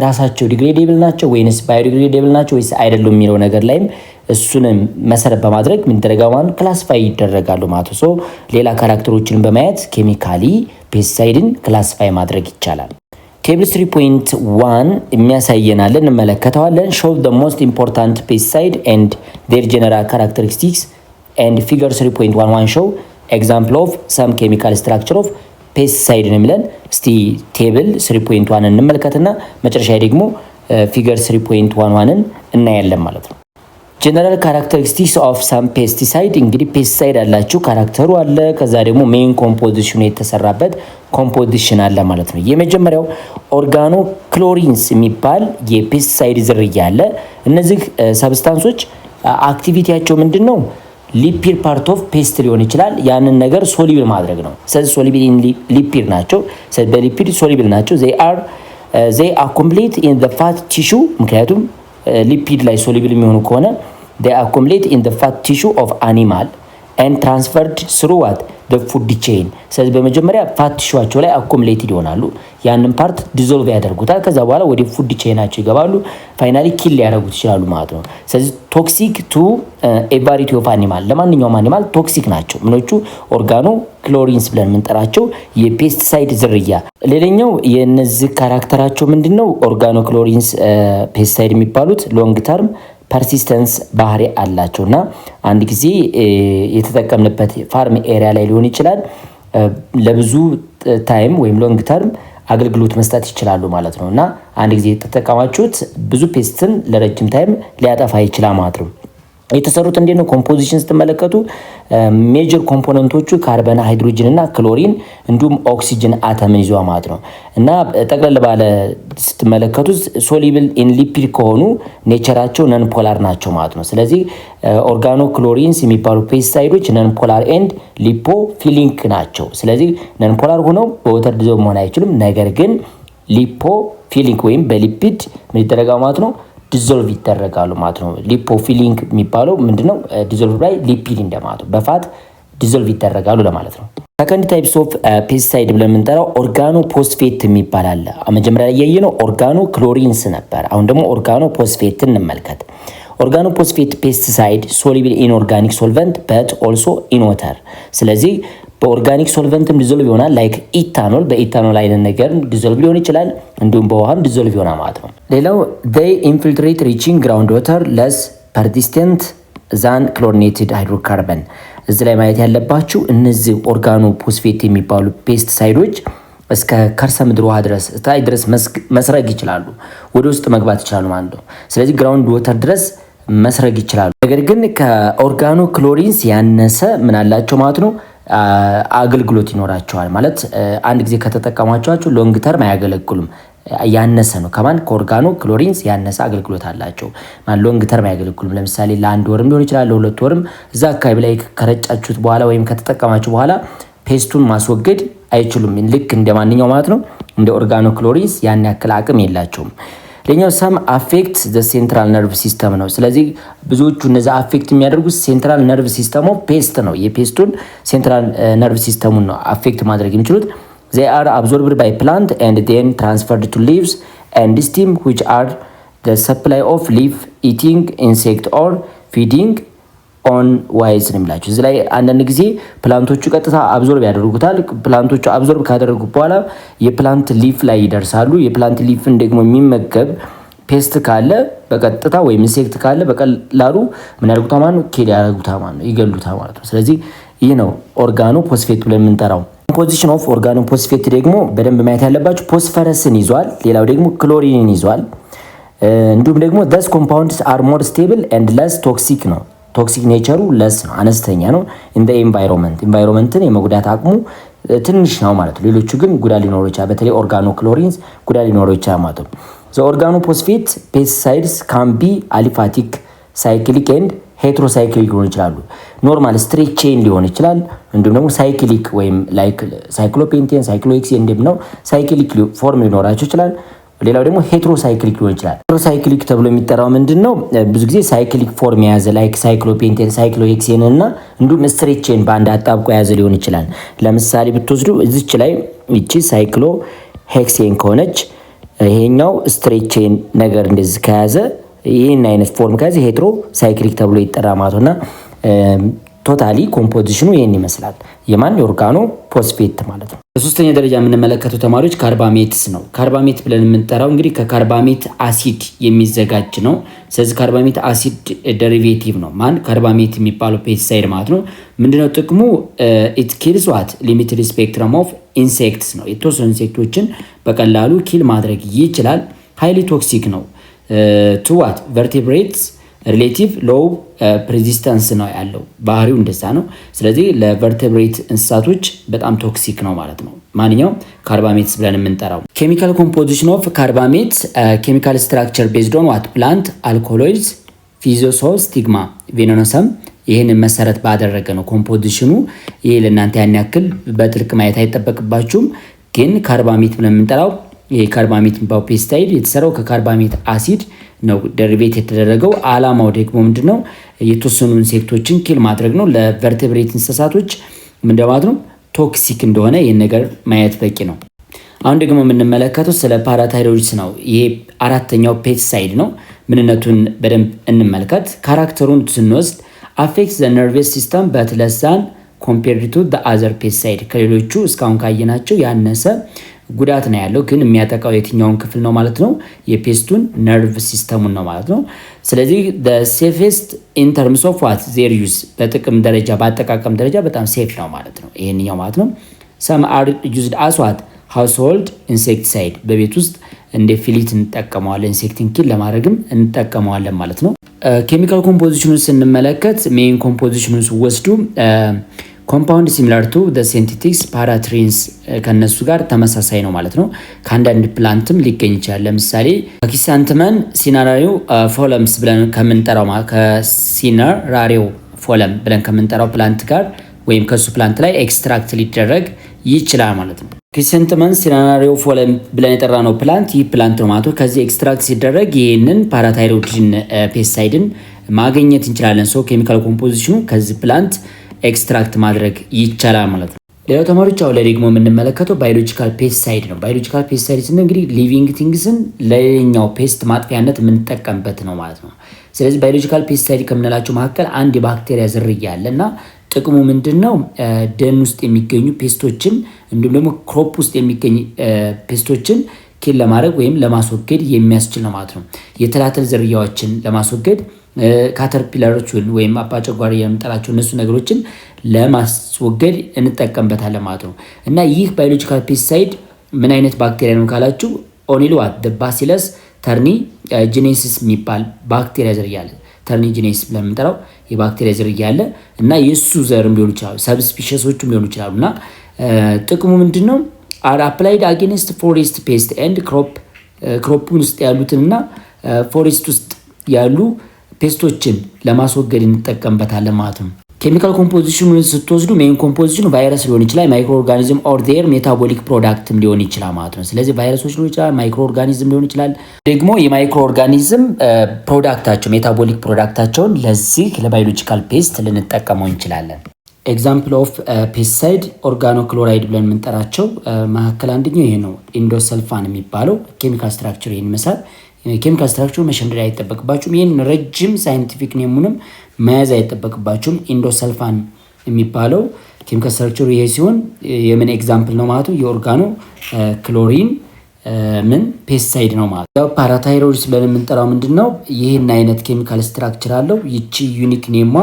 ራሳቸው ዲግሬዴብል ናቸው ወይንስ ባዮዲግሬዴብል ናቸው ወይስ አይደሉም የሚለው ነገር ላይም እሱንም መሰረት በማድረግ ምን ይደረጋሉ ማለት ክላሲፋይ ይደረጋሉ ማለት ነው። ሌላ ካራክተሮችን በማየት ኬሚካሊ ፔስቲሳይድን ክላሲፋይ ማድረግ ይቻላል። ቴብል 3.1 የሚያሳየናል እንመለከተዋለን። show the most important pesticide and their general characteristics and figure 3.11 show example of some chemical structure of pesticide ነው የሚለን። እስቲ ቴብል 3.1 እንመልከትና መጨረሻ ደግሞ ፊገር 3.11ን እናያለን ማለት ነው። ጀነራል ካራክተሪስቲክስ ኦፍ ሳም ፔስቲሳይድ፣ እንግዲህ ፔስቲሳይድ አላችሁ ካራክተሩ አለ፣ ከዛ ደግሞ ሜን ኮምፖዚሽኑ የተሰራበት ኮምፖዚሽን አለ ማለት ነው። የመጀመሪያው ኦርጋኖ ክሎሪንስ የሚባል የፔስቲሳይድ ዝርያ አለ። እነዚህ ሰብስታንሶች አክቲቪቲያቸው ምንድነው? ሊፒድ ፓርት ኦፍ ፔስት ሊሆን ይችላል። ያንን ነገር ሶሊብል ማድረግ ነው። ስለዚህ ሶሊብል ኢን ሊፒድ ናቸው። ስለዚህ በሊፒድ ሶሊብል ናቸው። they accumulate in the fat tissue፣ ምክንያቱም ሊፒድ ላይ ሶሊብል የሚሆኑ ከሆነ they accumulate in the fat tissue of animal and transferred through what ፉድ ቼን። ስለዚህ በመጀመሪያ ፋት ቲሹዋቸው ላይ አኮሙሌትድ ይሆናሉ። ያንን ፓርት ዲዞልቭ ያደርጉታል። ከዛ በኋላ ወደ ፉድ ቼናቸው ይገባሉ። ፋይናሊ ኪል ሊያደርጉት ይችላሉ ማለት ነው። ስለዚህ ቶክሲክ ቱ ኤ ቫራይቲ ኦፍ አኒማል፣ ለማንኛውም አኒማል ቶክሲክ ናቸው። ምኖቹ ኦርጋኖ ክሎሪንስ ብለን የምንጠራቸው የፔስቲሳይድ ዝርያ። ሌላኛው የነዚህ ካራክተራቸው ምንድነው? ኦርጋኖ ክሎሪንስ ፔስቲሳይድ የሚባሉት ሎንግ ተርም ፐርሲስተንስ ባህሪ አላቸው እና አንድ ጊዜ የተጠቀምንበት ፋርም ኤሪያ ላይ ሊሆን ይችላል ለብዙ ታይም ወይም ሎንግ ተርም አገልግሎት መስጠት ይችላሉ ማለት ነው እና አንድ ጊዜ የተጠቀማችሁት ብዙ ፔስትን ለረጅም ታይም ሊያጠፋ ይችላል ማለት ነው። የተሰሩት እንዴት ነው? ኮምፖዚሽን ስትመለከቱ ሜጀር ኮምፖነንቶቹ ካርበን፣ ሃይድሮጅን እና ክሎሪን እንዲሁም ኦክሲጅን አተምን ይዟ ማለት ነው እና ጠቅለል ባለ ስትመለከቱት ሶሊብል ኢን ሊፒድ ከሆኑ ኔቸራቸው ነን ፖላር ናቸው ማለት ነው። ስለዚህ ኦርጋኖ ክሎሪንስ የሚባሉ ፔስቲሳይዶች ነን ፖላር ኤንድ ሊፖ ፊሊንክ ናቸው። ስለዚህ ነን ፖላር ሆነው በወተር ዲዞልቭ መሆን አይችሉም። ነገር ግን ሊፖ ፊሊንክ ወይም በሊፒድ ምን ይደረጋል ማለት ነው ዲዞልቭ ይደረጋሉ ማለት ነው። ሊፖፊሊንግ የሚባለው ምንድነው? ዲዞልቭ ላይ ሊፒድ እንደማለት ነው። በፋት ዲዞልቭ ይደረጋሉ ለማለት ነው። ሰከንድ ታይፕስ ኦፍ ፔስቲሳይድ ብለን የምንጠራው ኦርጋኖ ፎስፌት የሚባል አለ። መጀመሪያ ላይ ያየነው ኦርጋኖ ክሎሪንስ ነበር። አሁን ደግሞ ኦርጋኖ ፎስፌት እንመልከት። ኦርጋኖ ፎስፌት ፔስቲሳይድ ሶሉብል ኢን ኦርጋኒክ ሶልቨንት በት ኦልሶ ኢን ወተር። ስለዚህ በኦርጋኒክ ሶልቨንትም ዲዞልቭ ይሆናል። ላይክ ኢታኖል፣ በኢታኖል አይነት ነገር ዲዞልቭ ሊሆን ይችላል። እንዲሁም በውሃም ዲዞልቭ ይሆናል ማለት ነው። ሌላው they infiltrate reaching ground water less persistent than chlorinated hydrocarbon። እዚህ ላይ ማየት ያለባችሁ እነዚህ ኦርጋኖ ፎስፌት የሚባሉ ፔስቲሳይዶች እስከ ከርሰ ምድር ውሃ ድረስ መስረግ ይችላሉ፣ ወደ ውስጥ መግባት ይችላሉ ማለት ነው። ስለዚህ ግራውንድ ወተር ድረስ መስረግ ይችላሉ። ነገር ግን ከኦርጋኖ ክሎሪንስ ያነሰ ምን አላቸው ማለት ነው አገልግሎት ይኖራቸዋል ማለት አንድ ጊዜ ከተጠቀማቸው ሎንግ ተርም አያገለግሉም። ያነሰ ነው ከማን ከኦርጋኖ ክሎሪንስ ያነሰ አገልግሎት አላቸው ማለት ሎንግ ተርም አያገለግሉም። ለምሳሌ ለአንድ ወርም ሊሆን ይችላል ለሁለት ወርም እዛ አካባቢ ላይ ከረጫችሁት በኋላ ወይም ከተጠቀማችሁ በኋላ ፔስቱን ማስወገድ አይችሉም። ልክ እንደማንኛው ማለት ነው እንደ ኦርጋኖ ክሎሪንስ ያን ያክል አቅም የላቸውም። ሌላኛው ሰም አፌክት ዘ ሴንትራል ነርቭ ሲስተም ነው። ስለዚህ ብዙዎቹ እነዚህ አፌክት የሚያደርጉት ሴንትራል ነርቭ ሲስተሙ ፔስት ነው። የፔስቱን ሴንትራል ነርቭ ሲስተሙን ነው አፌክት ማድረግ የሚችሉት። they are absorbed by plant and then transferred to leaves and stem which are the supply of leaf eating insect or feeding on wise ነው የሚላቸው። እዚህ ላይ አንዳንድ ጊዜ ፕላንቶቹ ቀጥታ አብዞርብ ያደርጉታል። ፕላንቶቹ አብዞርብ ካደረጉ በኋላ የፕላንት ሊፍ ላይ ይደርሳሉ። የፕላንት ሊፍን ደግሞ የሚመገብ ፔስት ካለ በቀጥታ ወይም ኢንሴክት ካለ በቀላሉ ምን ያደርጉታል ማለት ነው ኪል ያደርጉታል ማለት ነው ይገሉታል ማለት ነው። ስለዚህ ይህ ነው ኦርጋኖ ፎስፌት ብለን የምንጠራው። ኮምፖዚሽን ኦፍ ኦርጋኖ ፎስፌት ደግሞ በደንብ ማየት ያለባችሁ ፎስፈረስን ይዟል። ሌላው ደግሞ ክሎሪንን ይዟል። እንዲሁም ደግሞ these compounds are more stable and less toxic ነው። ቶክሲክ ኔቸሩ ለስ ነው አነስተኛ ነው። እንደ ኢንቫይሮንመንትን የመጉዳት አቅሙ ትንሽ ነው ማለት ነው። ሌሎቹ ግን ጉዳት ሊኖረው ይችላል። በተለይ ኦርጋኖ ክሎሪንስ ጉዳት ሊኖረው ይችላል ማለት ነው። ኦርጋኖ ፎስፌት ፔስቲሳይድስ ካን ቢ አሊፋቲክ ሳይክሊክ ኤንድ ሄትሮሳይክሊክ ሊሆን ይችላሉ። ኖርማል ስትሬት ቼን ሊሆን ይችላል። እንዲሁም ደግሞ ሳይክሊክ ወይም ላይክ ሳይክሎፔንቴን ሳይክሎሄክሴን እንደምነው ሳይክሊክ ፎርም ሊኖራቸው ይችላል። ሌላው ደግሞ ሄትሮሳይክሊክ ሊሆን ይችላል። ሄትሮሳይክሊክ ተብሎ የሚጠራው ምንድነው? ብዙ ጊዜ ሳይክሊክ ፎርም የያዘ ላይክ ሳይክሎፔንቴን ሳይክሎሄክሴን እና እንዲሁም ስትሬት ቼን በአንድ አጣብቆ የያዘ ሊሆን ይችላል። ለምሳሌ ብትወስዱ እዚች ላይ እቺ ሳይክሎሄክሴን ከሆነች ይሄኛው ስትሬት ቼን ነገር እንደዚህ ከያዘ ይሄን አይነት ፎርም ከያዘ ሄትሮ ሳይክሊክ ተብሎ ይጠራ ማለት ነውና ቶታሊ ኮምፖዚሽኑ ይሄን ይመስላል። የማን የኦርጋኖ ፎስፌት ማለት ነው። በሶስተኛ ደረጃ የምንመለከተው ተማሪዎች ካርባሜትስ ነው። ካርባሜት ብለን የምንጠራው እንግዲህ ከካርባሜት አሲድ የሚዘጋጅ ነው። ስለዚህ ካርባሜት አሲድ ዴሪቬቲቭ ነው ማን ካርባሜት የሚባለው ፔስቲሳይድ ማለት ነው። ምንድነው ጥቅሙ? ኢት ኪልስ ዋት ሊሚትድ ስፔክትረም ኦፍ ኢንሴክትስ ነው። የተወሰኑ ኢንሴክቶችን በቀላሉ ኪል ማድረግ ይችላል። ሃይሊ ቶክሲክ ነው ቱ ዋት ቨርቴብሬትስ ሪሌቲቭ ሎው ፕሬዚስተንስ ነው ያለው ባህሪው እንደዛ ነው። ስለዚህ ለቨርቴብሬት እንስሳቶች በጣም ቶክሲክ ነው ማለት ነው ማንኛውም ካርባሜትስ ብለን የምንጠራው። ኬሚካል ኮምፖዚሽን ኦፍ ካርባሜት ኬሚካል ስትራክቸር ቤዝድ ኦን ዋት ፕላንት አልኮሎይድስ ፊዞሶል ስቲግማ ቬኖነሰም ይህንን መሰረት ባደረገ ነው ኮምፖዚሽኑ። ይሄ ለእናንተ ያን ያክል በጥልቅ ማየት አይጠበቅባችሁም። ግን ካርባሜት ብለን የምንጠራው ይሄ ካርባሜት የሚባለው ፔስቲሳይድ የተሰራው ከካርባሜት አሲድ ነው ዴሪቬት የተደረገው። አላማው ደግሞ ምንድነው? የተወሰኑ ኢንሴክቶችን ኪል ማድረግ ነው። ለቨርቴብሬት እንስሳቶች ምንድነው ማለት ነው ቶክሲክ እንደሆነ ይህን ነገር ማየት በቂ ነው። አሁን ደግሞ የምንመለከተው ስለ ፓራታይሮይድስ ነው። ይሄ አራተኛው ፔስቲሳይድ ነው። ምንነቱን በደንብ እንመልከት። ካራክተሩን ስንወስድ አፌክት ዘ ነርቨስ ሲስተም በት ለስ ዛን ኮምፔርድ ቱ ዘ አዘር ፔስቲሳይድ፣ ከሌሎቹ እስካሁን ካየናቸው ያነሰ ጉዳት ነው ያለው። ግን የሚያጠቃው የትኛውን ክፍል ነው ማለት ነው? የፔስቱን ነርቭ ሲስተሙን ነው ማለት ነው። ስለዚህ the safest in terms of what their use፣ በጥቅም ደረጃ በአጠቃቀም ደረጃ በጣም ሴፍ ነው ማለት ነው ይሄንኛው ማለት ነው። some are used as what household insecticide፣ በቤት ውስጥ እንደ ፊሊት እንጠቀመዋለን፣ ኢንሴክትን ኪል ለማድረግም እንጠቀመዋለን ማለት ነው። ኬሚካል ኮምፖዚሽኑን ስንመለከት ሜን ኮምፖዚሽኑን ወስዱ ኮምፓውንድ ሲሚላር ቱ ሲንቴቲክስ ፓራትሪንስ ከነሱ ጋር ተመሳሳይ ነው ማለት ነው። ከአንዳንድ ፕላንትም ሊገኝ ይችላል። ለምሳሌ ኪሳንትመን ሲናራሪው ፎለምስ ብለን ከምንጠራው ከሲናራሪው ፎለም ብለን ከምንጠራው ፕላንት ጋር ወይም ከሱ ፕላንት ላይ ኤክስትራክት ሊደረግ ይችላል ማለት ነው። ኪሳንትመን ሲናራሪው ፎለም ብለን የጠራነው ፕላንት ይህ ፕላንት ነው ማለት ነው። ከዚህ ኤክስትራክት ሲደረግ ይህንን ፓራታይሮይድን ፔስቲሳይድን ማግኘት እንችላለን። ሶ ኬሚካል ኮምፖዚሽኑ ከዚህ ፕላንት ኤክስትራክት ማድረግ ይቻላል ማለት ነው። ሌላው ተማሪዎች አሁን ላይ ደግሞ የምንመለከተው ባዮሎጂካል ፔስቲሳይድ ነው። ባዮሎጂካል ፔስቲሳይድ ስንል እንግዲህ ሊቪንግ ቲንግስን ለሌላኛው ፔስት ማጥፊያነት የምንጠቀምበት ነው ማለት ነው። ስለዚህ ባዮሎጂካል ፔስቲሳይድ ከምንላቸው መካከል አንድ የባክቴሪያ ዝርያ አለ እና ጥቅሙ ምንድን ነው? ደን ውስጥ የሚገኙ ፔስቶችን እንዲሁም ደግሞ ክሮፕ ውስጥ የሚገኙ ፔስቶችን ኪል ለማድረግ ወይም ለማስወገድ የሚያስችል ነው ማለት ነው። የትላትል ዝርያዎችን ለማስወገድ ካተርፒለሮችን ወይም አባጨጓሪ የምንጠራቸው እነሱ ነገሮችን ለማስወገድ እንጠቀምበታለን ማለት ነው። እና ይህ ባዮሎጂካል ፔስቲሳይድ ምን አይነት ባክቴሪያ ነው ካላችሁ ኦኒልዋት ባሲለስ ተርኒ ጂኔሲስ የሚባል ባክቴሪያ ዝርያ አለ። ተርኒ ጂኔሲስ ብለን የምንጠራው የባክቴሪያ ዝርያ አለ እና የእሱ ዘርም ሊሆኑ ይችላሉ፣ ሰብስፒሸሶችም ሊሆኑ ይችላሉ። እና ጥቅሙ ምንድን ነው? አር አፕላይድ አጌንስት ፎሬስት ፔስት ኤንድ ክሮፕን ውስጥ ያሉትንና ፎሬስት ውስጥ ያሉ ፔስቶችን ለማስወገድ እንጠቀምበታለን ማለት ነው። ኬሚካል ኮምፖዚሽኑን ስትወስዱ ሜን ኮምፖዚሽኑ ቫይረስ ሊሆን ይችላል፣ ማይክሮ ኦርጋኒዝም ኦር ዴር ሜታቦሊክ ፕሮዳክትም ሊሆን ይችላል ማለት ነው። ስለዚህ ቫይረሶች ሊሆን ይችላል፣ ማይክሮ ኦርጋኒዝም ሊሆን ይችላል። ደግሞ የማይክሮ ኦርጋኒዝም ፕሮዳክታቸው ሜታቦሊክ ፕሮዳክታቸውን ለዚህ ለባዮሎጂካል ፔስት ልንጠቀመው እንችላለን። ኤግዛምፕል ኦፍ ፔስቲሳይድ ኦርጋኖ ክሎራይድ ብለን የምንጠራቸው መካከል አንደኛው ይሄ ነው። ኢንዶሰልፋን የሚባለው ኬሚካል ስትራክቸር ይህን ይመስላል። ኬሚካል ስትራክቸሩ መሸምደድ አይጠበቅባችሁም። ይህን ረጅም ሳይንቲፊክ ኔሙንም መያዝ አይጠበቅባችሁም። ኢንዶሰልፋን የሚባለው ኬሚካል ስትራክቸሩ ይሄ ሲሆን የምን ኤግዛምፕል ነው ማለት ነው? የኦርጋኖ ክሎሪን ምን ፔስቲሳይድ ነው ማለት ነው። ፓራታይሮይድስ ብለን የምንጠራው ምንድን ነው? ይህን አይነት ኬሚካል ስትራክቸር አለው። ይቺ ዩኒክ ኔሟ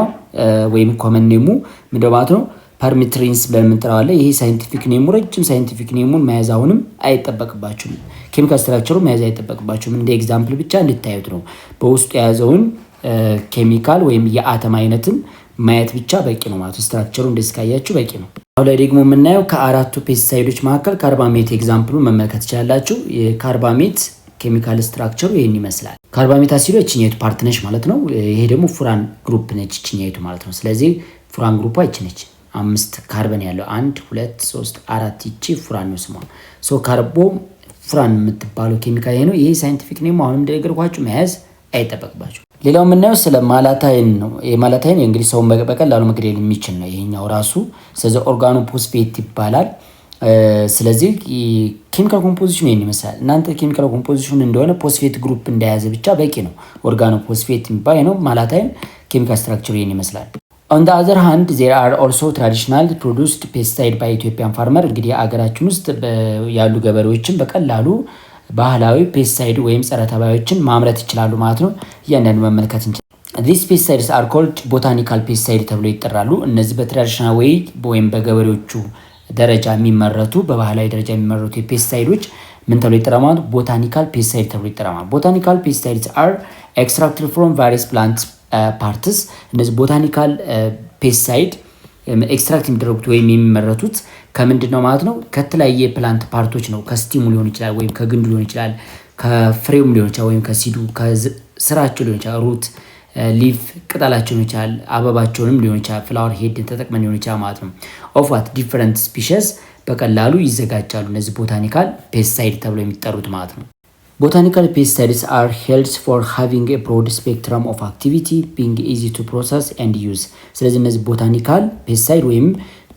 ወይም ኮመን ኔሙ ምንድን ማለት ነው? ፐርሚትሪንስ ብለን የምንጠራው አለ። ይሄ ሳይንቲፊክ ኔሙ ረጅም ሳይንቲፊክ ኔሙን መያዝ አሁንም አይጠበቅባችሁም። ኬሚካል ስትራክቸሩ መያዝ አይጠበቅባችሁም። እንደ ኤግዛምፕል ብቻ እንድታዩት ነው። በውስጡ የያዘውን ኬሚካል ወይም የአተም አይነትን ማየት ብቻ በቂ ነው ማለት ነው። ስትራክቸሩ እንደዚህ ካያችሁ በቂ ነው። አሁን ላይ ደግሞ የምናየው ከአራቱ ፔስቲሳይዶች መካከል ካርባሜት ኤግዛምፕሉን መመልከት ትችላላችሁ። የካርባሜት ኬሚካል ስትራክቸሩ ይህን ይመስላል። ካርባሜት አሲዶ እችኛይቱ ፓርት ነች ማለት ነው። ይሄ ደግሞ ፉራን ግሩፕ ነች እችኛይቱ ማለት ነው። ስለዚህ ፉራን ግሩፕ ይች ነች። 5 ካርበን ያለው 1 2 3 4 ይቺ ፉራን ነው ስሟ። ሶ ካርቦ ፉራን የምትባለው ኬሚካል ይሄ ነው። ይሄ ሳይንቲፊክ ኔም አሁንም እንደነገርኳችሁ መያዝ አይጠበቅባችሁ። ሌላው የምናየው ስለ ማላታይን ነው። የማላታይን እንግዲህ ሰውን በቀላሉ መግደል የሚችል ነው ይሄኛው ራሱ። ስለዚህ ኦርጋኖ ፎስፌት ይባላል። ስለዚህ ኬሚካል ኮምፖዚሽኑ ይሄን ይመስላል። እናንተ ኬሚካል ኮምፖዚሽኑ እንደሆነ ፎስፌት ግሩፕ እንደያዘ ብቻ በቂ ነው። ኦርጋኖ ፎስፌት የሚባል ነው። ማላታይን ኬሚካል ስትራክቸሩ ይሄን ይመስላል። On the other hand, there are also traditional produced pesticide by Ethiopian farmer። እንግዲህ አገራችን ውስጥ ያሉ ገበሬዎችን በቀላሉ ባህላዊ ፔስቲሳይድ ወይም ጸረ ተባዮችን ማምረት ይችላሉ ማለት ነው። እያንዳንዱ መመልከት እንችላለን። These pesticides are called botanical pesticide ተብሎ ይጠራሉ። እነዚህ በትራዲሽናል ወይ ወይም በገበሬዎቹ ደረጃ የሚመረቱ በባህላዊ ደረጃ የሚመረቱ የፔስቲሳይዶች ምን ተብሎ ይጠራሉ? ቦታኒካል ፔስቲሳይድ ተብሎ ይጠራሉ። ቦታኒካል ፔስቲሳይድስ are extracted from various plants ፓርትስ። እነዚህ ቦታኒካል ፔስቲሳይድ ኤክስትራክት የሚደረጉት ወይም የሚመረቱት ከምንድን ነው ማለት ነው? ከተለያየ ፕላንት ፓርቶች ነው። ከስቲሙ ሊሆን ይችላል ወይም ከግንዱ ሊሆን ይችላል፣ ከፍሬውም ሊሆን ይችላል ወይም ከሲዱ ከስራቸው ሊሆን ይችላል፣ ሩት ሊፍ ቅጠላቸው ሊሆን ይችላል፣ አበባቸውንም ሊሆን ይችላል፣ ፍላወር ሄድን ተጠቅመን ሊሆን ይችላል ማለት ነው። ኦፍ ዋት ዲፈረንት ስፒሺስ በቀላሉ ይዘጋጃሉ። እነዚህ ቦታኒካል ፔስቲሳይድ ተብሎ የሚጠሩት ማለት ነው። Botanical pesticides are held for having a broad spectrum of activity, being easy to process and use. ስለዚህ እነዚህ ቦታኒካል ፔስቲሳይድ ወይም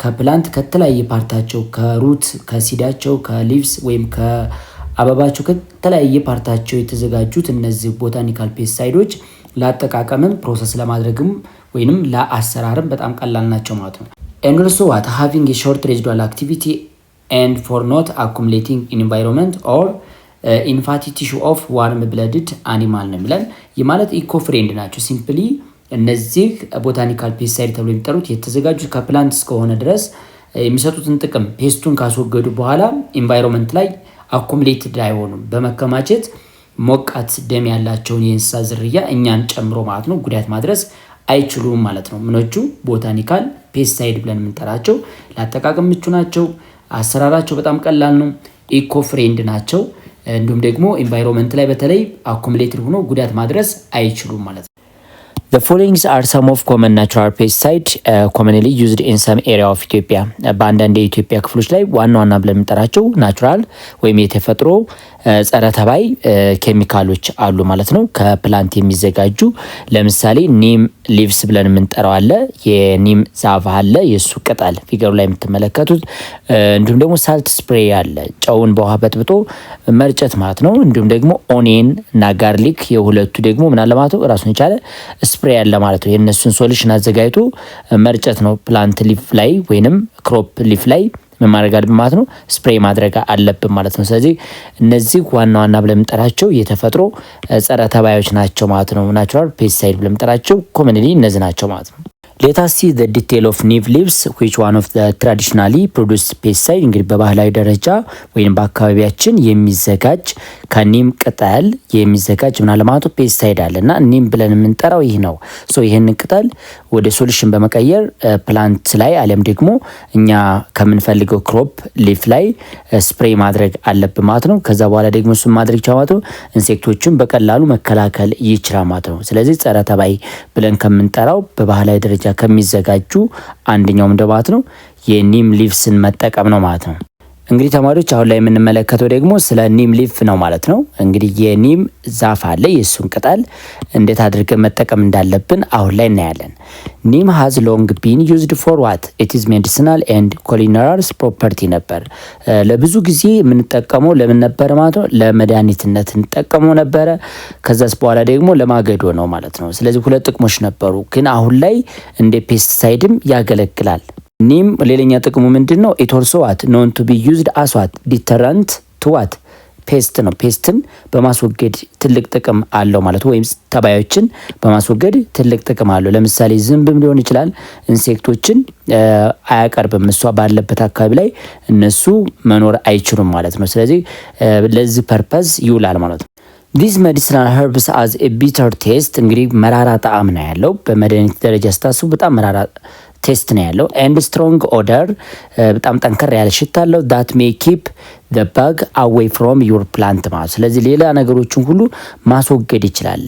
ከፕላንት ከተለያየ ፓርታቸው ከሩት ከሲዳቸው ከሊቭስ ወይም ከአበባቸው ከተለያየ ፓርታቸው የተዘጋጁት እነዚህ ቦታኒካል ፔስቲሳይዶች ለአጠቃቀምም ፕሮሰስ ለማድረግም ወይንም ለአሰራርም በጣም ቀላል ናቸው ማለት ነው። and also what having a short residual activity and for not accumulating in environment or ኢንፋቲ ቲሹ ኦፍ ዋርም ብለድድ አኒማል ነው የሚለን። ይህ ማለት ኢኮ ፍሬንድ ናቸው። ሲምፕሊ እነዚህ ቦታኒካል ፔስቲሳይድ ተብሎ የሚጠሩት የተዘጋጁት ከፕላንት እስከሆነ ድረስ የሚሰጡትን ጥቅም ፔስቱን ካስወገዱ በኋላ ኢንቫይሮንመንት ላይ አኮሙሌትድ አይሆኑም። በመከማቸት ሞቃት ደም ያላቸውን የእንስሳ ዝርያ እኛን ጨምሮ ማለት ነው ጉዳት ማድረስ አይችሉም ማለት ነው። ምኖቹ ቦታኒካል ፔስቲሳይድ ብለን የምንጠራቸው ለአጠቃቀም ምቹ ናቸው። አሰራራቸው በጣም ቀላል ነው። ኢኮ ፍሬንድ ናቸው። እንዲሁም ደግሞ ኢንቫይሮንመንት ላይ በተለይ አኩሙሌትድ ሆኖ ጉዳት ማድረስ አይችሉም ማለት ነው። The following are some of common natural pesticides commonly used in some area of Ethiopia. በአንዳንድ የኢትዮጵያ ክፍሎች ላይ ዋና ዋና ብለን የምንጠራቸው ናቹራል ወይም የተፈጥሮ ጸረ ተባይ ኬሚካሎች አሉ ማለት ነው። ከፕላንት የሚዘጋጁ ለምሳሌ ኒም ሊቭስ ብለን የምንጠራው አለ። የኒም ዛፍ አለ፣ የሱ ቅጠል ፊገሩ ላይ የምትመለከቱት። እንዲሁም ደግሞ ሳልት ስፕሬይ አለ፣ ጨውን በውሃ በጥብጦ መርጨት ማለት ነው። እንዲሁም ደግሞ ኦኒየን እና ጋርሊክ የሁለቱ ደግሞ ምን አለ ማለት ነው ራሱን የቻለ ስፕሬይ አለ ማለት ነው። የእነሱን ሶሉሽን አዘጋጅቶ መርጨት ነው። ፕላንት ሊፍ ላይ ወይንም ክሮፕ ሊፍ ላይ ምን ማድረግ አለብን ማለት ነው ስፕሬይ ማድረግ አለብን ማለት ነው። ስለዚህ እነዚህ ዋና ዋና ብለን የምንጠራቸው የተፈጥሮ ጸረ ተባዮች ናቸው ማለት ነው። ናቹራል ፔስቲሳይድ ብለን የምንጠራቸው ኮመንሊ እነዚህ ናቸው ማለት ነው። Let us see the detail of neem leaves which one of the traditionally produced pesticide እንግዲህ በባህላዊ ደረጃ ወይም በአካባቢያችን የሚዘጋጅ ከኒም ቅጠል የሚዘጋጅ ምናለ ማለት ነው ፔስቲሳይድ አለና ኒም ብለን የምንጠራው ይህ ነው። ሶ ይሄንን ቅጠል ወደ ሶሉሽን በመቀየር ፕላንት ላይ አለም ደግሞ እኛ ከምንፈልገው ክሮፕ ሊፍ ላይ ስፕሬይ ማድረግ አለብን ማለት ነው። ከዛ በኋላ ደግሞ እሱን ማድረግ ቻማቶ ኢንሴክቶችን በቀላሉ መከላከል ይችላል ማለት ነው። ስለዚህ ጸረ ተባይ ብለን ከምንጠራው በባህላዊ ደረጃ ከሚዘጋጁ አንደኛው እንደማለት ነው የኒም ሊቭስን መጠቀም ነው ማለት ነው። እንግዲህ ተማሪዎች አሁን ላይ የምንመለከተው ደግሞ ስለ ኒም ሊፍ ነው ማለት ነው። እንግዲህ የኒም ዛፍ አለ፣ የሱን ቅጠል እንዴት አድርገን መጠቀም እንዳለብን አሁን ላይ እናያለን። ኒም ሃዝ ሎንግ ቢን ዩዝድ ፎር ዋት ኢት ኢዝ ሜዲሲናል ኤንድ ኩሊናሪ ፕሮፐርቲ ነበር። ለብዙ ጊዜ የምንጠቀመው ለምን ነበር ማለት ነው? ለመድኃኒትነት እንጠቀመው ነበረ። ከዛስ በኋላ ደግሞ ለማገዶ ነው ማለት ነው። ስለዚህ ሁለት ጥቅሞች ነበሩ፣ ግን አሁን ላይ እንደ ፔስቲሳይድም ያገለግላል። ኒም ሌላኛ ጥቅሙ ምንድነው? ኢት ኦልሶ ዋት ኖን ቱ ቢ ዩዝድ አስ ዋት ዲተራንት ቱ ዋት ፔስት ነው። ፔስትን በማስወገድ ትልቅ ጥቅም አለው ማለት ወይም ተባዮችን በማስወገድ ትልቅ ጥቅም አለው። ለምሳሌ ዝንብም ሊሆን ይችላል ኢንሴክቶችን አያቀርብም። እሷ ባለበት አካባቢ ላይ እነሱ መኖር አይችሉም ማለት ነው። ስለዚህ ለዚህ ፐርፐዝ ይውላል ማለት ነው። ዲስ ሜዲሲናል ኸርብስ አዝ ኤ ቢተር ቴስት እንግዲህ መራራ ጣዕም ነው ያለው። በመድኃኒት ደረጃ ስታስቡ በጣም መራራ ቴስት ነው ያለው። ኤንድ ስትሮንግ ኦደር በጣም ጠንከር ያለ ሽታ አለው። ዳት ሜይ ኪፕ the bug away from your plant ማለት ስለዚህ ሌላ ነገሮችን ሁሉ ማስወገድ ይችላል።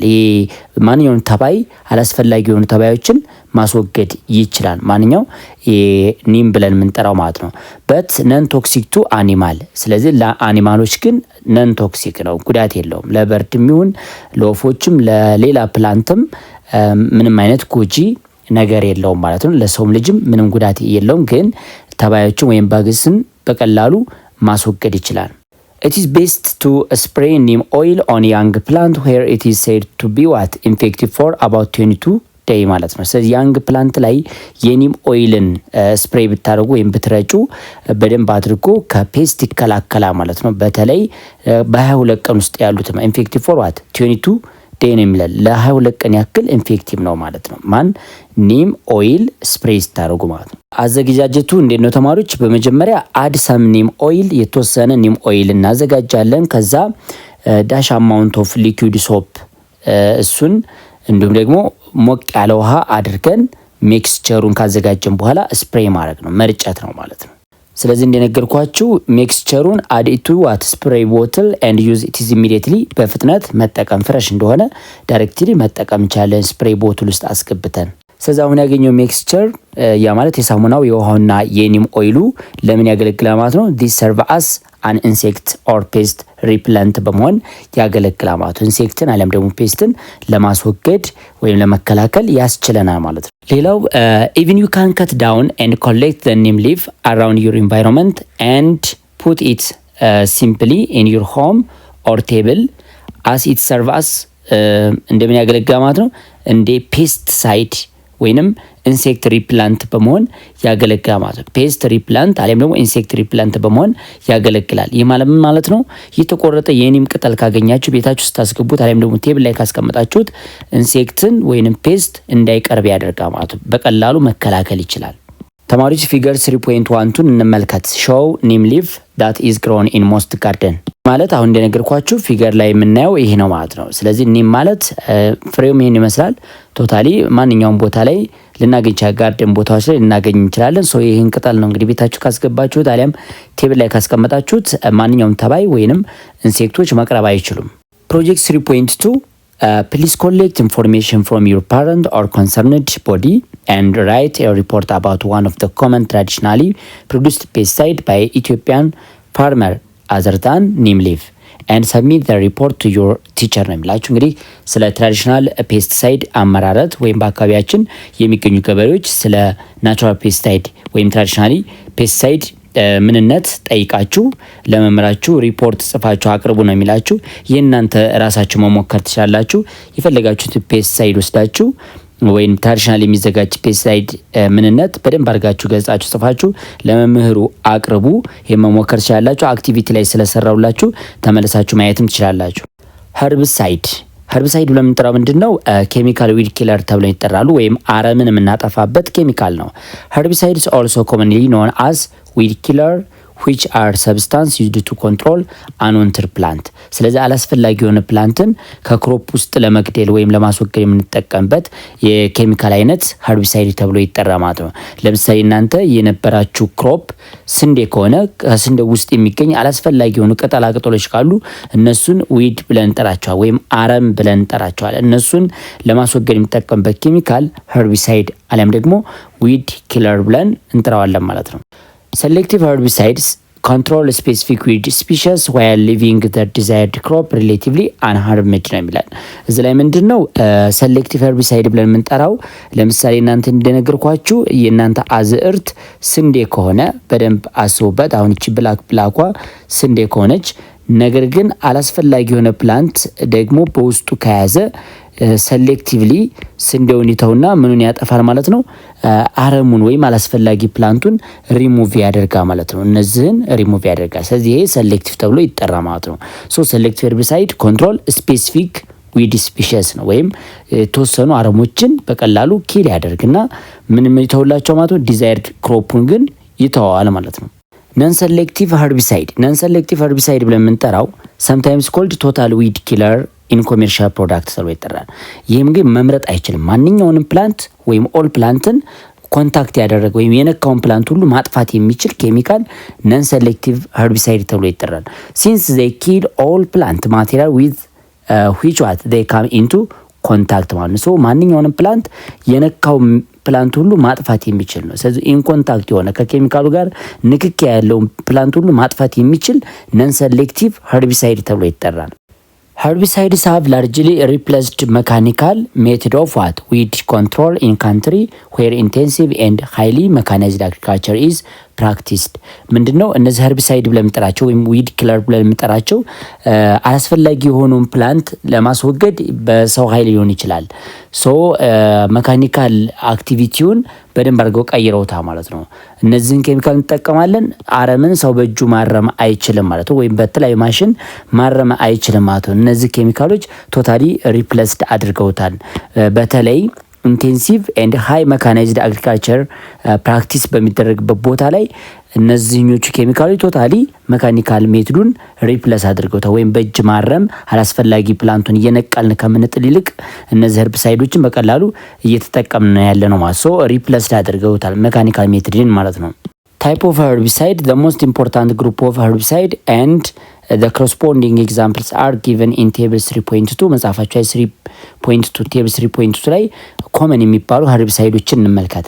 ማንኛውም ተባይ አላስፈላጊ የሆኑ ተባዮችን ማስወገድ ይችላል። ማንኛው ኒም ብለን የምንጠራው ማለት ነው። በት ነን ቶክሲክ ቱ አኒማል ስለዚህ ለአኒማሎች ግን ነን ቶክሲክ ነው፣ ጉዳት የለውም። ለበርድም ይሁን ለወፎችም ለሌላ ፕላንትም ምንም አይነት ጎጂ ነገር የለውም ማለት ነው። ለሰውም ልጅም ምንም ጉዳት የለውም፣ ግን ተባዮችን ወይም ባግስን በቀላሉ ማስወገድ ይችላል። It is best to spray neem oil on young plant where it is said to be what effective for about 22 day ማለት ነው። ስለዚህ ያንግ ፕላንት ላይ የኒም ኦይልን ስፕሬይ ብታደርጉ ወይም ብትረጩ በደንብ አድርጎ ከፔስት ይከላከላል ማለት ነው። በተለይ በ22 ቀን ውስጥ ያሉት effective for what 22 ዴይ ነው የሚላል ለ22 ቀን ያክል ኢንፌክቲቭ ነው ማለት ነው። ማን ኒም ኦይል ስፕሬይ ስታደርጉ ማለት ነው። አዘገጃጀቱ እንዴት ነው ተማሪዎች? በመጀመሪያ አድ ሰም ኒም ኦይል የተወሰነ ኒም ኦይል እናዘጋጃለን። ከዛ ዳሽ አማውንት ኦፍ ሊኩዊድ ሶፕ እሱን እንዲሁም ደግሞ ሞቅ ያለ ውሃ አድርገን ሚክስቸሩን ካዘጋጀን በኋላ ስፕሬይ ማድረግ ነው፣ መርጨት ነው ማለት ነው። ስለዚህ እንደነገርኳችሁ ሚክስቸሩን አድ ኢቱ ዋት ስፕሬይ ቦትል ኤንድ ዩዝ ኢት ኢዝ ኢሚዲየትሊ በፍጥነት መጠቀም ፍሬሽ እንደሆነ ዳይሬክትሊ መጠቀም እንችላለን። ስፕሬይ ቦትል ውስጥ አስገብተን ስለዚህ አሁን ያገኘው ሜክስቸር ያ ማለት የሳሙናው የውሃውና የኒም ኦይሉ ለምን ያገለግላል ማለት ነው? ዲስ ሰርቭ አስ አን ኢንሴክት ኦር ፔስት ሪፕለንት በመሆን ያገለግላል ማለት ነው። ኢንሴክትን አሊያም ደግሞ ፔስትን ለማስወገድ ወይም ለመከላከል ያስችለናል ማለት ነው። ሌላው ኢቭን ዩ ካን ከት ዳውን ኤንድ ኮሌክት ዘ ኒም ሊፍ አራውንድ ዩር ኢንቫይሮንመንት ኤንድ ፑት ኢት ሲምፕሊ ኢን ዩር ሆም ኦር ቴብል አስ ኢት ሰርቭ አስ እንደምን ያገለግላል ማለት ነው? እንደ ፔስት ሳይድ ወይንም ኢንሴክት ሪፕላንት በመሆን ያገለግላል ማለት ነው። ፔስት ሪፕላንት አሊያም ደግሞ ኢንሴክት ሪፕላንት በመሆን ያገለግላል። ይህ ማለት ነው የተቆረጠ የኒም ቅጠል ካገኛችሁ ቤታችሁ ስታስገቡት አሊያም ደግሞ ቴብል ላይ ካስቀመጣችሁት ኢንሴክትን ወይንም ፔስት እንዳይቀርብ ያደርጋል ማለት ነው። በቀላሉ መከላከል ይችላል። ተማሪዎች ፊገር 3.1ን እንመልከት። ሾው ኒም ሊፍ ዳት ኢዝ ግሮን ኢን ሞስት ጋርደን ማለት አሁን እንደነገርኳችሁ ፊገር ላይ የምናየው ይሄ ነው ማለት ነው። ስለዚህ ኒም ማለት ፍሬውም ይሄን ይመስላል። ቶታሊ ማንኛውም ቦታ ላይ ልናገኝ ይችላል። ጋርደን ቦታዎች ላይ ልናገኝ እንችላለን። ሶ ይሄን ቅጠል ነው እንግዲህ ቤታችሁ ካስገባችሁት አሊያም ቴብል ላይ ካስቀመጣችሁት ማንኛውም ተባይ ወይንም ኢንሴክቶች መቅረብ አይችሉም። ፕሮጀክት 3.2 please collect information from your parent or concerned body and write a report about one of the common traditionally produced pesticide by Ethiopian farmer other than neem leaf and submit the report to your teacher ነው የሚላችሁ። እንግዲህ ስለ ትራዲሽናል ፔስቲሳይድ አመራረት ወይም በአካባቢያችን የሚገኙ ገበሬዎች ስለ ናቹራል ፔስቲሳይድ ወይም ትራዲሽናሊ ፔስቲሳይድ ምንነት ጠይቃችሁ ለመምህራችሁ ሪፖርት ጽፋችሁ አቅርቡ ነው የሚላችሁ። የእናንተ ራሳችሁ መሞከር ትችላላችሁ። የፈለጋችሁት ፔስቲሳይድ ወስዳችሁ ወይም ትራዲሽናል የሚዘጋጅ ፔስቲሳይድ ምንነት በደንብ አድርጋችሁ ገጻችሁ ጽፋችሁ ለመምህሩ አቅርቡ። ይሄን መሞከር ትችላላችሁ። አክቲቪቲ ላይ ስለሰራውላችሁ ተመለሳችሁ ማየትም ትችላላችሁ። ኸርብሳይድ ብለን የምንጠራው ምንድነው? ኬሚካል ዊድ ኪለር ተብለው ይጠራሉ፣ ወይም አረምን የምናጠፋበት ኬሚካል ነው። ኸርቢሳይድስ ኦልሶ ኮመንሊ ኖን አስ ዊድ ኪለር which are substance used to control unwanted plant። ስለዚህ አላስፈላጊ የሆነ ፕላንትን ከክሮፕ ውስጥ ለመግደል ወይም ለማስወገድ የምንጠቀምበት የኬሚካል አይነት ኸርቢሳይድ ተብሎ ይጠራ ማለት ነው። ለምሳሌ እናንተ የነበራችሁ ክሮፕ ስንዴ ከሆነ ከስንዴ ውስጥ የሚገኝ አላስፈላጊ የሆኑ ቅጠላ ቅጠሎች ካሉ እነሱን ዊድ ብለን እንጠራቸዋለን ወይም አረም ብለን እንጠራቸዋለን። እነሱን ለማስወገድ የሚጠቀምበት ኬሚካል ኸርቢሳይድ አሊያም ደግሞ ዊድ ኪለር ብለን እንጠራዋለን ማለት ነው። Selective herbicides control specific weed species while leaving the desired crop relatively unharmed ነው የሚላል። እዚህ ላይ ምንድነው ሴሌክቲቭ ሄርቢሳይድ ብለን የምንጠራው? ለምሳሌ እናንተ እንደነገርኳችሁ የእናንተ አዝዕርት ስንዴ ከሆነ በደንብ አስቡበት። አሁን እቺ ብላኳ ስንዴ ከሆነች ነገር ግን አላስፈላጊ የሆነ ፕላንት ደግሞ በውስጡ ከያዘ ሴሌክቲቭሊ ስንዴውን ይተውና ምኑን ያጠፋል ማለት ነው? አረሙን ወይም አላስፈላጊ ፕላንቱን ሪሙቭ ያደርጋል ማለት ነው። እነዚህን ሪሙቭ ያደርጋል። ስለዚህ ይሄ ሴሌክቲቭ ተብሎ ይጠራ ማለት ነው። ሶ ሴሌክቲቭ ሄርቢሳይድ ኮንትሮል ስፔሲፊክ ዊድ ስፒሺስ ነው፣ ወይም የተወሰኑ አረሞችን በቀላሉ ኪል ያደርግና ምንም ይተውላቸው ማለት ነው። ዲዛይርድ ክሮፑን ግን ይተዋል ማለት ነው። ነን ሴሌክቲቭ ሄርቢሳይድ ብለን የምንጠራው ሰምታይምስ ኮልድ ቶታል ዊድ ኪለር ኢን ኮሜርሻል ፕሮዳክት ተብሎ ይጠራል። ይህም ግን መምረጥ አይችልም። ማንኛውንም ፕላንት ወይም ኦል ፕላንትን ኮንታክት ያደረገ ወይም የነካውን ፕላንት ሁሉ ማጥፋት የሚችል ኬሚካል ነን ሴሌክቲቭ ሄርቢሳይድ ተብሎ ይጠራል። ሲንስ ዜይ ኪል ኦል ፕላንት ማቴሪያል ዊዝ ዊች ዋት ዜይ ካም ኢንቱ ኮንታክት ማለት ነው። ማንኛውንም ፕላንት የነካው ፕላንት ሁሉ ማጥፋት የሚችል ነው። ስለዚህ ኢን ኮንታክት የሆነ ከኬሚካሉ ጋር ንክኪ ያለውን ፕላንት ሁሉ ማጥፋት የሚችል ነን ሴሌክቲቭ ሄርቢሳይድ ተብሎ ይጠራል። Herbicides have largely replaced mechanical method of what? Weed control in country where intensive and highly mechanized agriculture is practiced. ምንድነው እነዚህ ሄርቢሳይድ ብለን የምንጠራቸው ወይም ዊድ ኪለር ብለን የምንጠራቸው አላስፈላጊ የሆኑን ፕላንት ለማስወገድ በሰው ኃይል ሊሆን ይችላል። ሶ መካኒካል አክቲቪቲውን በደንብ አድርገው ቀይረውታል ማለት ነው። እነዚህን ኬሚካል እንጠቀማለን። አረምን ሰው በእጁ ማረም አይችልም ማለት ነው፣ ወይም በተለያዩ ማሽን ማረም አይችልም ማለት ነው። እነዚህ ኬሚካሎች ቶታሊ ሪፕሌስድ አድርገውታል። በተለይ ኢንቴንሲቭ ኤንድ ሃይ መካናይዝድ አግሪካልቸር ፕራክቲስ በሚደረግበት ቦታ ላይ እነዚህኞቹ ኬሚካሎች ቶታሊ መካኒካል ሜትዱን ሪፕለስ አድርገውታል። ወይም በእጅ ማረም አላስፈላጊ ፕላንቱን እየነቀልን ከምንጥል ይልቅ እነዚህ ሄርቢሳይዶችን በቀላሉ እየተጠቀምን ያለ ነው ማለት ነው። ሪፕለስ አድርገውታል መካኒካል ሜትድን ማለት ነው። type of herbicide, the most important group of herbicide and the corresponding examples are given in table 3.2 መጽሐፋችሁ ላይ 3.2 table 3.2 ላይ ኮመን የሚባሉ herbicideዎችን እንመልከት።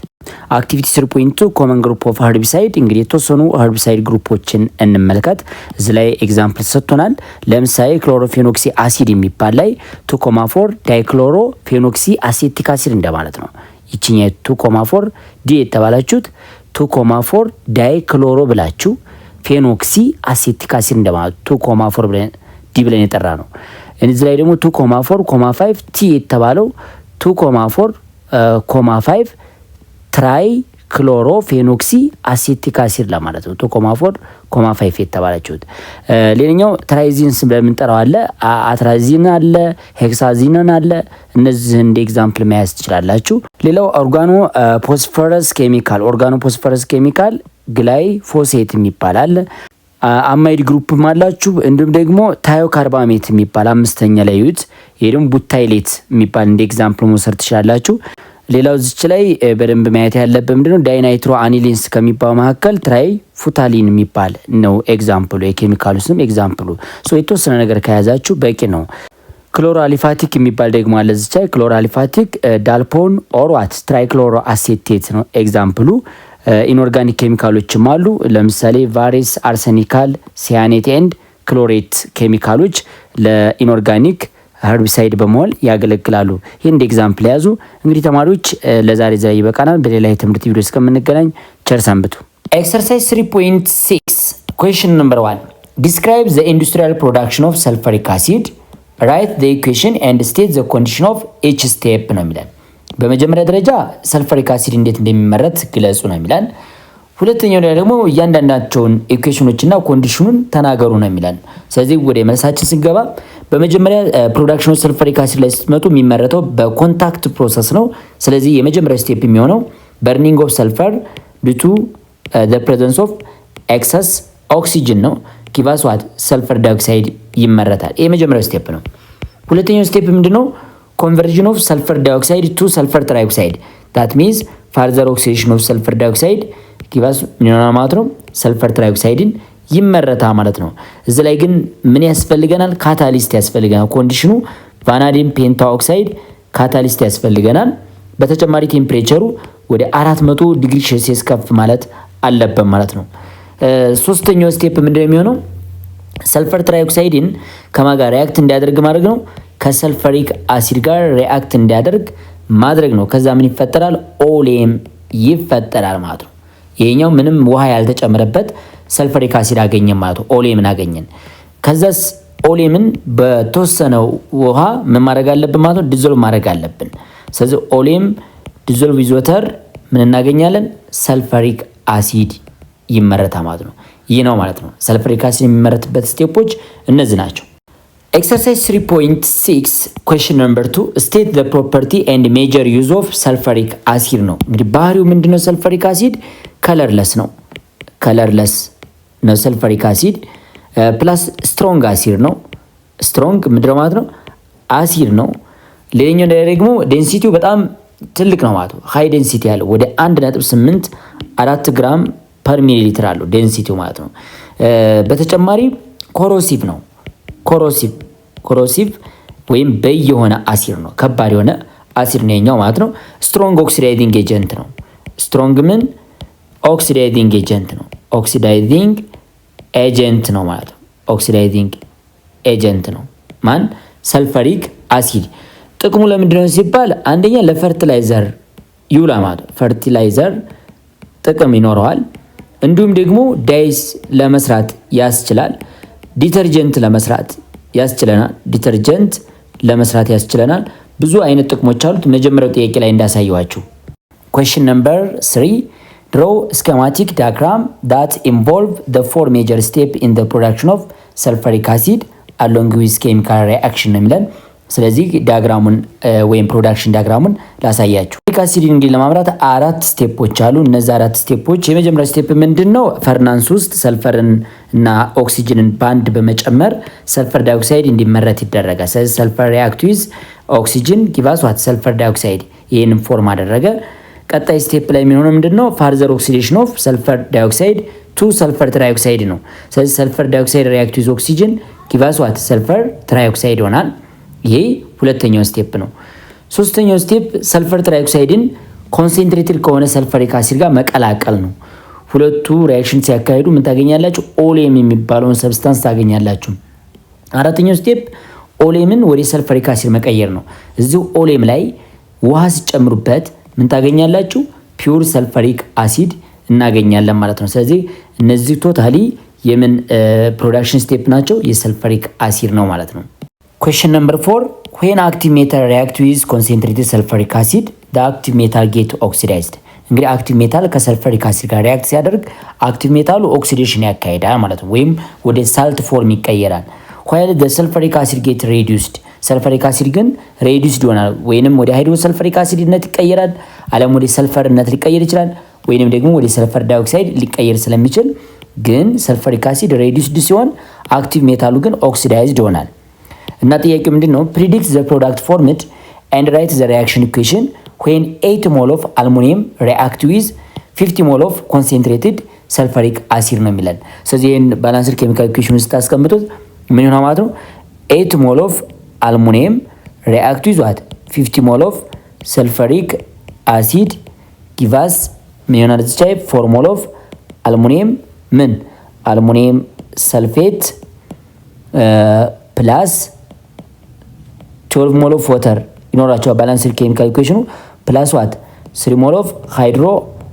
አክቲቪቲ 3.2 ኮመን ግሩፕ ኦፍ herbicide እንግዲህ የተወሰኑ herbicide ግሩፖችን እንመልከት። እዚህ ላይ ኤግዛምፕል ሰጥቶናል። ለምሳሌ ክሎሮፌኖክሲ አሲድ የሚባል ላይ 2,4 ዳይክሎሮፌኖክሲ አሴቲክ አሲድ እንደማለት ነው። ይችኛ 2,4 ዲ የተባላችሁት 2,4 ዳይክሎሮ ብላችሁ ፌኖክሲ አሴቲክ አሲድ እንደማለት 2,4 ብለን ዲ ብለን የጠራ ነው። እዚህ ላይ ደግሞ 2,4,5 ቲ የተባለው 2,4,5 ትራይ ክሎሮ ፌኖክሲ አሴቲክ አሲድ ለማለት ነው። 2,4,5 የተባላችሁት። ሌላኛው ትራይዚንስ ብለምንጠራው አለ፣ አትራዚን አለ፣ ሄክሳዚንን አለ። እነዚህ እንደ ኤግዛምፕል መያዝ ትችላላችሁ። ሌላው ኦርጋኖ ፎስፈረስ ኬሚካል ግላይፎሴት የሚባል አለ። አማይድ ግሩፕም አላችሁ። እንዲሁም ደግሞ ታዮካርባሜት የሚባል አምስተኛ ላይ ዩት። ይሄ ደግሞ ቡታይሌት የሚባል እንደ ኤግዛምፕል መውሰድ ትችላላችሁ። ሌላው እዚች ላይ በደንብ ማየት ያለበት ምንድነው ዳይናይትሮ አኒሊንስ ከሚባለው መካከል ትራይ ፉታሊን የሚባል ነው ኤግዛምፕሉ፣ የኬሚካሉ ስም ኤግዛምፕሉ። የተወሰነ ነገር ከያዛችሁ በቂ ነው። ክሎሮአሊፋቲክ የሚባል ደግሞ አለ። እዚች ላይ ክሎሮአሊፋቲክ ዳልፖን ኦርዋት ትራይክሎሮ አሴቴት ነው ኤግዛምፕሉ። ኢንኦርጋኒክ ኬሚካሎችም አሉ። ለምሳሌ ቫሬስ አርሰኒካል ሲያኔት ኤንድ ክሎሬት ኬሚካሎች ለኢንኦርጋኒክ ሄርቢሳይድ በመሆን ያገለግላሉ። ይህን እንደ ኤግዛምፕል ያዙ። እንግዲህ ተማሪዎች ለዛሬ ይበቃናል። በሌላ የትምህርት ቪዲዮ እስከምንገናኝ ቸር ሰንብቱ። ኤክሰርሳይዝ 3.6 ኩዌስችን ነምበር 1 ዲስክራይብ ዘ ኢንዱስትሪያል ፕሮዳክሽን ኦፍ ሰልፈሪክ አሲድ ራይት ዘ ኢኩዌሽን ኤንድ ስቴት ዘ ኮንዲሽን ኦፍ ኢች ስቴፕ ነው የሚለን። በመጀመሪያ ደረጃ ሰልፈሪክ አሲድ እንዴት እንደሚመረት ግለጹ ነው የሚለን። ሁለተኛው ላይ ደግሞ እያንዳንዳቸውን ኢኩዌሽኖችና ኮንዲሽኑን ተናገሩ ነው የሚለን። ስለዚህ ወደ መልሳችን ስንገባ በመጀመሪያ ፕሮዳክሽን ኦፍ ሰልፈሪክ አሲድ ላይ ስትመጡ የሚመረተው በኮንታክት ፕሮሰስ ነው። ስለዚህ የመጀመሪያው ስቴፕ የሚሆነው በርኒንግ ኦፍ ሰልፈር ዱ ቱ ዘ ፕሬዘንስ ኦፍ ኤክሰስ ኦክሲጅን ነው። ጊቫስ ዋት ሰልፈር ዳይኦክሳይድ ይመረታል። ይሄ የመጀመሪያው ስቴፕ ነው። ሁለተኛው ስቴፕ ምንድነው? ኮንቨርዥን ኦፍ ሰልፈር ዳይኦክሳይድ ቱ ሰልፈር ትራይኦክሳይድ ዳት ሚንስ ፋርዘር ኦክሲዴሽን ኦፍ ሰልፈር ዳይኦክሳይድ ጊቫስ ምን ይሆናል ማለት ነው? ሰልፈር ትራይኦክሳይድን ይመረታ ማለት ነው። እዚህ ላይ ግን ምን ያስፈልገናል? ካታሊስት ያስፈልገናል። ኮንዲሽኑ ቫናዲን ፔንታኦክሳይድ ካታሊስት ያስፈልገናል። በተጨማሪ ቴምፕሬቸሩ ወደ 400 ዲግሪ ሴልሲየስ ከፍ ማለት አለበት ማለት ነው። ሶስተኛው ስቴፕ ምንድነው የሚሆነው? ሰልፈር ትራይኦክሳይድን ከማን ጋር ሪአክት እንዲያደርግ ማድረግ ነው? ከሰልፈሪክ አሲድ ጋር ሪአክት እንዲያደርግ ማድረግ ነው። ከዛ ምን ይፈጠራል? ኦሌም ይፈጠራል ማለት ነው። ይሄኛው ምንም ውሃ ያልተጨመረበት ሰልፈሪክ አሲድ አገኘን ማለት ነው። ኦሌምን አገኘን። ከዛስ ኦሌምን በተወሰነው ውሃ ምን ማድረግ አለብን ማለት ነው? ዲዞልቭ ማድረግ አለብን። ስለዚህ ኦሌም ዲዞልቭ ዊዝ ወተር ምን እናገኛለን? ሰልፈሪክ አሲድ ይመረታ ማለት ነው። ይህ ነው ማለት ነው። ሰልፈሪክ አሲድ የሚመረትበት ስቴፖች እነዚህ ናቸው። ኤክሰርሳይዝ 3.6 ኩዌስችን ነምበር 2 ስቴት ዘ ፕሮፐርቲ ኤንድ ሜጀር ዩዝ ኦፍ ሰልፈሪክ አሲድ ነው። እንግዲህ ባህሪው ምንድነው? ሰልፈሪክ አሲድ ከለርለስ ነው ሰልፈሪክ አሲድ ፕላስ ስትሮንግ አሲድ ነው። ስትሮንግ ምንድነው ማለት ነው? አሲድ ነው። ሌላኛው ደግሞ ዴንሲቲው በጣም ትልቅ ነው ማለት ነው። ሃይ ዴንሲቲ ያለው ወደ 1.84 ግራም ፐር ሚሊ ሊትር አለው ዴንሲቲው ማለት ነው። በተጨማሪ ኮሮሲቭ ነው። ኮሮሲቭ ወይም በይ የሆነ አሲድ ነው። ከባድ የሆነ አሲድ ነው የኛው ማለት ነው። ስትሮንግ ኦክሲዳይዚንግ ኤጀንት ነው። ስትሮንግ ምን ኦክሲዳይዚንግ ኤጀንት ነው። ኦክሲዳይዚንግ ኤጀንት ነው ማለት ነው። ኦክሲዳይዚንግ ኤጀንት ነው ማን? ሰልፈሪክ አሲድ። ጥቅሙ ለምንድነው ሲባል አንደኛ ለፈርቲላይዘር ይውላል ማለት ነው። ፈርቲላይዘር ጥቅም ይኖረዋል። እንዲሁም ደግሞ ዳይስ ለመስራት ያስችላል። ዲተርጀንት ለመስራት ያስችለናል። ብዙ አይነት ጥቅሞች አሉት። መጀመሪያው ጥያቄ ላይ እንዳሳየዋችሁ ኩዌስችን ነምበር 3 draw schematic diagram that involve the four major steps in the production of sulfuric acid along with chemical reaction ነው የሚለን። ስለዚህ ዲያግራሙን ወይም ፕሮዳክሽን ዲያግራሙን ላሳያችሁ። ሰልፈሪክ አሲድ እንግዲህ ለማምራት 4 ስቴፖች አሉ። እነዚህ 4 ስቴፖች የመጀመሪያው ስቴፕ ምንድነው? ፈርናንስ ውስጥ ሰልፈርን እና ኦክሲጅንን ባንድ በመጨመር ሰልፈር ዳይኦክሳይድ እንዲመረት ይደረጋል። ስለዚህ ሰልፈር ሪአክት ዊዝ ኦክሲጅን ጊቭ አስ ዋት ሰልፈር ዳይኦክሳይድ። ይሄንን ፎርም አደረገ። ቀጣይ ስቴፕ ላይ የሚሆነው ምንድነው? ፋርዘር ኦክሲዴሽን ኦፍ ሰልፈር ዳይኦክሳይድ ቱ ሰልፈር ትራይኦክሳይድ ነው። ስለዚህ ሰልፈር ዳይኦክሳይድ ሪአክት ዊዝ ኦክሲጅን ጊቫስ ዋት ሰልፈር ትራይኦክሳይድ ይሆናል። ይሄ ሁለተኛው ስቴፕ ነው። ሶስተኛው ስቴፕ ሰልፈር ትራይኦክሳይድን ኮንሰንትሬትድ ከሆነ ሰልፈሪክ አሲድ ጋር መቀላቀል ነው። ሁለቱ ሪአክሽን ሲያካሂዱ ምን ታገኛላችሁ? ኦሌም የሚባለውን ሰብስታንስ ታገኛላችሁ። አራተኛው ስቴፕ ኦሌምን ወደ ሰልፈሪክ አሲድ መቀየር ነው። እዚሁ ኦሌም ላይ ውሃ ሲጨምሩበት ምን ታገኛላችሁ? ፒውር ሰልፈሪክ አሲድ እናገኛለን ማለት ነው። ስለዚህ እነዚህ ቶታሊ የምን ፕሮዳክሽን ስቴፕ ናቸው? የሰልፈሪክ አሲድ ነው ማለት ነው። ኩዌስችን ነምበር 4 when active metal react with concentrated sulfuric acid the active metal get oxidized። እንግዲህ አክቲቭ ሜታል ከሰልፈሪክ አሲድ ጋር ሪአክት ሲያደርግ አክቲቭ ሜታሉ ኦክሲዴሽን ያካሂዳል ማለት ነው፣ ወይም ወደ ሳልት ፎርም ይቀየራል። while the sulfuric acid get reduced ሰልፈሪክ አሲድ ግን ሬዲዩስድ ይሆናል፣ ወይንም ወደ ሃይድሮሰልፈሪክ አሲድነት ይቀየራል፣ አለም ወደ ሰልፈርነት ሊቀየር ይችላል፣ ወይንም ደግሞ ወደ ሰልፈር ዳይኦክሳይድ ሊቀየር ስለሚችል ግን ሰልፈሪክ አሲድ ሬዲዩስድ ሲሆን አክቲቭ ሜታሉ ግን ኦክሲዳይዝድ ይሆናል። እና ጥያቄው ምንድነው? ፕሪዲክት ዘ ፕሮዳክት ፎርምድ ኤንድ ራይት ዘ ሪአክሽን ኢኩዌሽን when 8 ሞል ኦፍ አልሙኒየም ሪአክት ዊዝ 50 ሞል ኦፍ ኮንሰንትሬትድ ሰልፈሪክ አሲድ ነው የሚለን። ስለዚህ ይህን ባላንስድ ኬሚካል ኢኩዌሽን ውስጥ ታስቀምጡት ምን ይሆናል ማለት ነው? 8 ሞል ኦፍ አልሙኒየም ሪአክት ዊዝ ዋት 50 ሞል ኦፍ ሰልፈሪክ አሲድ ጊቫስ ምን ይሆናል? እዚህ ላይ 4 ሞል ኦፍ አልሙኒየም ምን አልሙኒየም ሰልፌት ፕላስ 12 ሞል ኦፍ ዋተር ይኖራቸዋል። ባላንስድ ኬሚካል ኢኩዌሽኑ ፕላስ ዋት 3 ሞል ኦፍ ሃይድሮ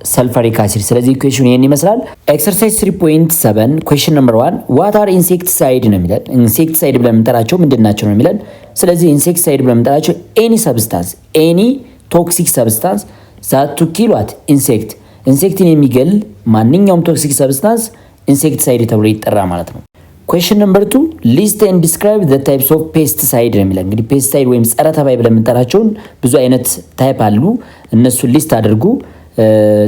ሰልፈሪክ አሲድ። ስለዚህ ኢኩዌሽኑ ይሄን ይመስላል። ኤክሰርሳይዝ 3.7 ኩዌስችን ነምበር 1 ዋት አር ኢንሴክቲሳይድ ነው የሚለን። ኢንሴክቲሳይድ ብለን የምንጠራቸው ምንድን ናቸው ነው የሚለን። ስለዚህ ኢንሴክቲሳይድ ብለን የምንጠራቸው ኤኒ ሰብስታንስ ኤኒ ቶክሲክ ሰብስታንስ ዛት ቱ ኪል ዋት ኢንሴክት ኢንሴክትን የሚገል ማንኛውም ቶክሲክ ሰብስታንስ ኢንሴክቲሳይድ ተብሎ ይጠራ ማለት ነው። ኩዌስችን ነምበር 2 ሊስት ኤንድ ዲስክራይብ ዘ ታይፕስ ኦፍ ፔስቲሳይድ ነው የሚለን። እንግዲህ ፔስቲሳይድ ወይም ጸረ ተባይ ብለን የምንጠራቸውን ብዙ አይነት ታይፕ አሉ። እነሱን ሊስት አድርጉ፣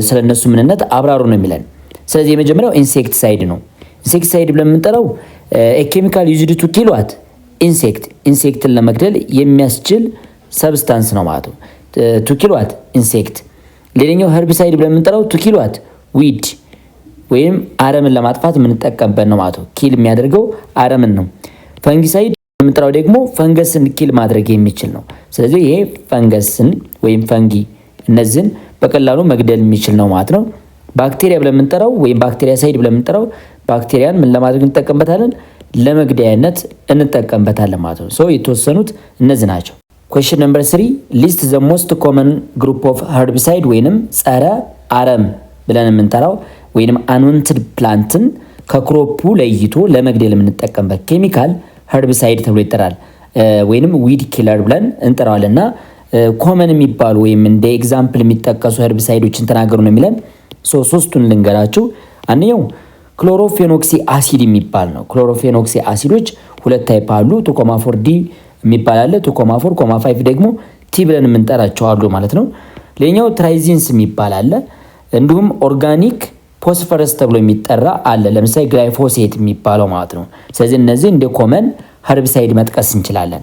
ስለ እነሱ ምንነት አብራሩ ነው የሚለን። ስለዚህ የመጀመሪያው ኢንሴክቲሳይድ ነው። ኢንሴክቲሳይድ ብለን የምንጠራው ኬሚካል ዩዝድ ቱ ኪል ዋት ኢንሴክት ኢንሴክትን ለመግደል የሚያስችል ሰብስታንስ ነው ማለት ነው። ቱ ኪል ዋት ኢንሴክት። ሌላኛው ሄርቢሳይድ ብለን የምንጠራው ቱ ኪል ዋት ዊድ ወይም አረምን ለማጥፋት የምንጠቀምበት ነው ማለት ነው። ኪል የሚያደርገው አረምን ነው። ፈንጊሳይድ የምንጠራው ደግሞ ፈንገስን ኪል ማድረግ የሚችል ነው። ስለዚህ ይሄ ፈንገስን ወይም ፈንጊ እነዚህን በቀላሉ መግደል የሚችል ነው ማለት ነው። ባክቴሪያ ብለን የምንጠራው ወይም ባክቴሪያ ሳይድ ብለን የምንጠራው ባክቴሪያን ምን ለማድረግ እንጠቀምበታለን? ለመግደያነት እንጠቀምበታለን ማለት ነው። ሶ የተወሰኑት እነዚህ ናቸው። ኩዌስችን ነምበር 3 ሊስት ዘ ሞስት ኮመን ግሩፕ ኦፍ ሄርቢሳይድ ወይንም ጸረ አረም ብለን የምንጠራው ወይንም አንወንትድ ፕላንትን ከክሮፑ ለይቶ ለመግደል የምንጠቀምበት ኬሚካል ሄርቢሳይድ ተብሎ ይጠራል፣ ወይንም ዊድ ኪለር ብለን እንጠራዋለን። እና ኮመን የሚባሉ ወይም እንደ ኤግዛምፕል የሚጠቀሱ ሄርቢሳይዶችን ተናገሩ ነው የሚለን። ሶስቱን ልንገራችሁ። አንደኛው ክሎሮፌኖክሲ አሲድ የሚባል ነው። ክሎሮፌኖክሲ አሲዶች ሁለት ታይፕ አሉ። 2,4 ዲ የሚባል አለ፣ 2,4 5 ደግሞ ቲ ብለን የምንጠራቸው አሉ ማለት ነው። ሌላኛው ትራይዚንስ የሚባል አለ። እንዲሁም ኦርጋኒክ ፎስፈረስ ተብሎ የሚጠራ አለ። ለምሳሌ ግላይፎሴት የሚባለው ማለት ነው። ስለዚህ እነዚህ እንደ ኮመን ሄርቢሳይድ መጥቀስ እንችላለን።